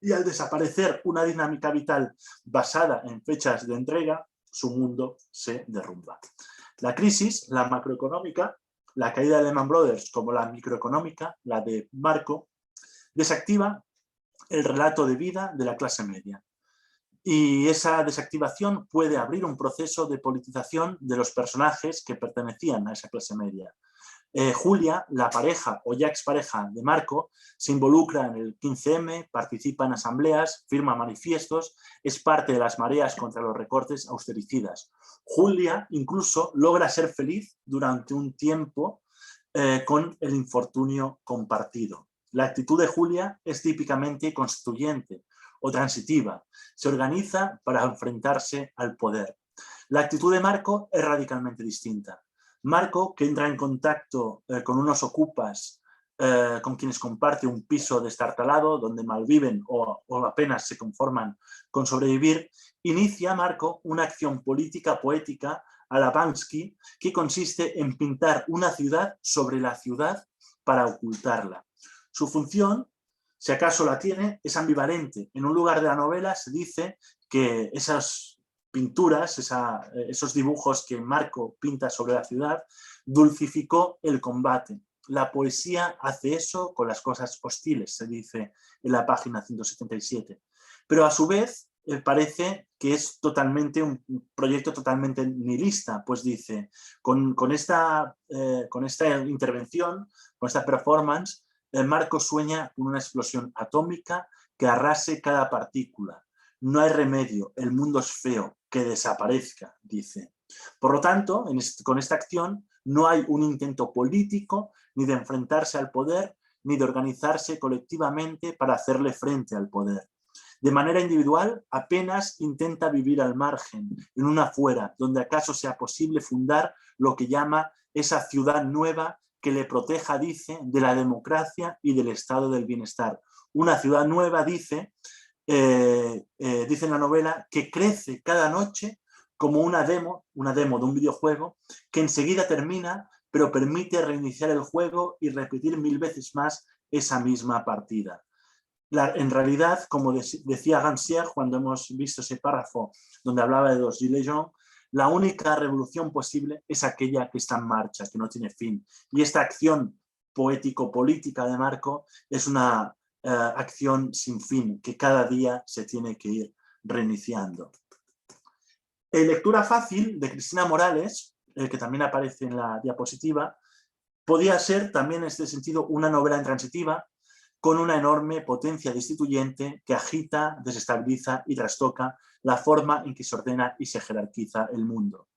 Y al desaparecer una dinámica vital basada en fechas de entrega, su mundo se derrumba. La crisis, la macroeconómica, la caída de Lehman Brothers como la microeconómica, la de Marco, desactiva el relato de vida de la clase media. Y esa desactivación puede abrir un proceso de politización de los personajes que pertenecían a esa clase media. Julia, la pareja o ya expareja de Marco, se involucra en el 15M, participa en asambleas, firma manifiestos, es parte de las mareas contra los recortes austericidas. Julia incluso logra ser feliz durante un tiempo con el infortunio compartido. La actitud de Julia es típicamente constituyente o transitiva, se organiza para enfrentarse al poder. La actitud de Marco es radicalmente distinta. Marco, que entra en contacto con unos ocupas con quienes comparte un piso destartalado donde malviven o apenas se conforman con sobrevivir, inicia Marco una acción política poética Alabansky, que consiste en pintar una ciudad sobre la ciudad para ocultarla. Su función, si acaso la tiene, es ambivalente. En un lugar de la novela se dice que esas pinturas, esos dibujos que Marco pinta sobre la ciudad, dulcificó el combate. La poesía hace eso con las cosas hostiles, se dice en la página 177. Pero a su vez parece que es totalmente un proyecto totalmente nihilista, pues dice, con esta intervención, con esta performance, Marco sueña con una explosión atómica que arrase cada partícula. No hay remedio, el mundo es feo, que desaparezca, dice. Por lo tanto, con esta acción no hay un intento político ni de enfrentarse al poder, ni de organizarse colectivamente para hacerle frente al poder. De manera individual, apenas intenta vivir al margen, en una fuera, donde acaso sea posible fundar lo que llama esa ciudad nueva que le proteja, dice, de la democracia y del estado del bienestar. Una ciudad nueva, dice en la novela, que crece cada noche como una demo de un videojuego que enseguida termina, pero permite reiniciar el juego y repetir 1000 veces más esa misma partida. En realidad, como decía Rancière cuando hemos visto ese párrafo donde hablaba de los Gilets jaunes, la única revolución posible es aquella que está en marcha, que no tiene fin. Y esta acción poético-política de Marco es una acción sin fin, que cada día se tiene que ir reiniciando. Lectura fácil, de Cristina Morales, que también aparece en la diapositiva, podía ser también en este sentido una novela intransitiva, con una enorme potencia destituyente que agita, desestabiliza y trastoca la forma en que se ordena y se jerarquiza el mundo.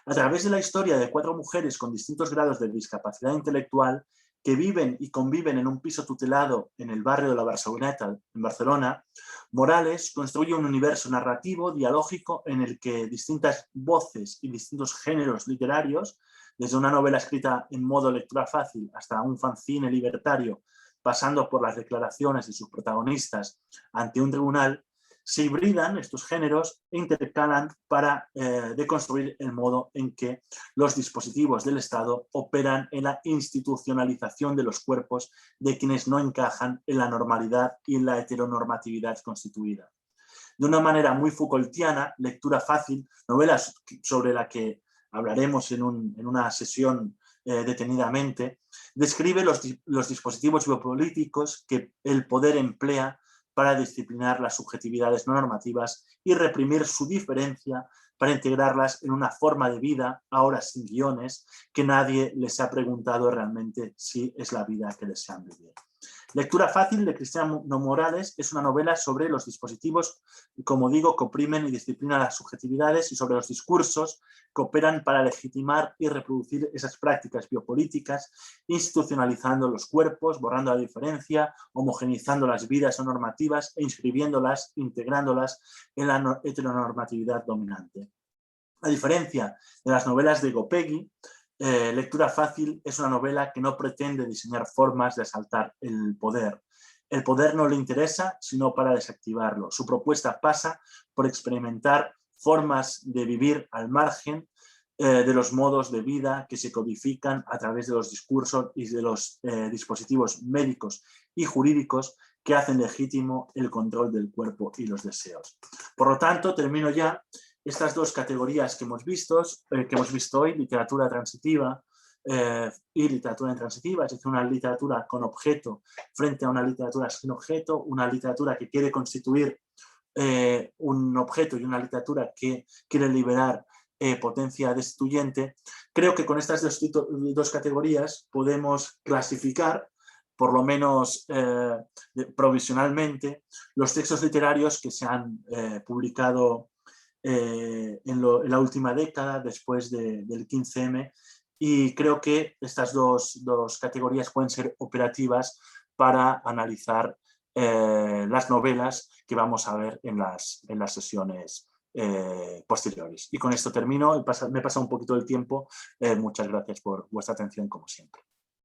A través de la historia de 4 mujeres con distintos grados de discapacidad intelectual que viven y conviven en un piso tutelado en el barrio de la Barceloneta, en Barcelona, Morales construye un universo narrativo, dialógico, en el que distintas voces y distintos géneros literarios, desde una novela escrita en modo lectura fácil hasta un fanzine libertario, pasando por las declaraciones de sus protagonistas ante un tribunal, se hibridan estos géneros e intercalan para deconstruir el modo en que los dispositivos del Estado operan en la institucionalización de los cuerpos de quienes no encajan en la normalidad y en la heteronormatividad constituida. De una manera muy Foucaultiana, lectura fácil, novelas sobre la que hablaremos en una sesión detenidamente, describe los dispositivos biopolíticos que el poder emplea para disciplinar las subjetividades no normativas y reprimir su diferencia para integrarlas en una forma de vida, ahora sin guiones, que nadie les ha preguntado realmente si es la vida que desean vivir. Lectura fácil, de Cristina Morales, es una novela sobre los dispositivos, como digo, que oprimen y disciplinan las subjetividades y sobre los discursos que operan para legitimar y reproducir esas prácticas biopolíticas, institucionalizando los cuerpos, borrando la diferencia, homogeneizando las vidas no normativas e inscribiéndolas, integrándolas en la heteronormatividad dominante. A diferencia de las novelas de Gopegui, Lectura fácil es una novela que no pretende diseñar formas de asaltar el poder. El poder no le interesa, sino para desactivarlo. Su propuesta pasa por experimentar formas de vivir al margen de los modos de vida que se codifican a través de los discursos y de los dispositivos médicos y jurídicos que hacen legítimo el control del cuerpo y los deseos. Por lo tanto, termino ya. Estas 2 categorías que hemos visto hoy, literatura transitiva y literatura intransitiva, es decir, una literatura con objeto frente a una literatura sin objeto, una literatura que quiere constituir un objeto y una literatura que quiere liberar potencia destituyente. Creo que con estas 2 categorías podemos clasificar, por lo menos provisionalmente, los textos literarios que se han publicado en la última década, después del 15M, y creo que estas dos categorías pueden ser operativas para analizar las novelas que vamos a ver en las sesiones posteriores. Y con esto termino, me he pasado un poquito del tiempo. Muchas gracias por vuestra atención, como siempre.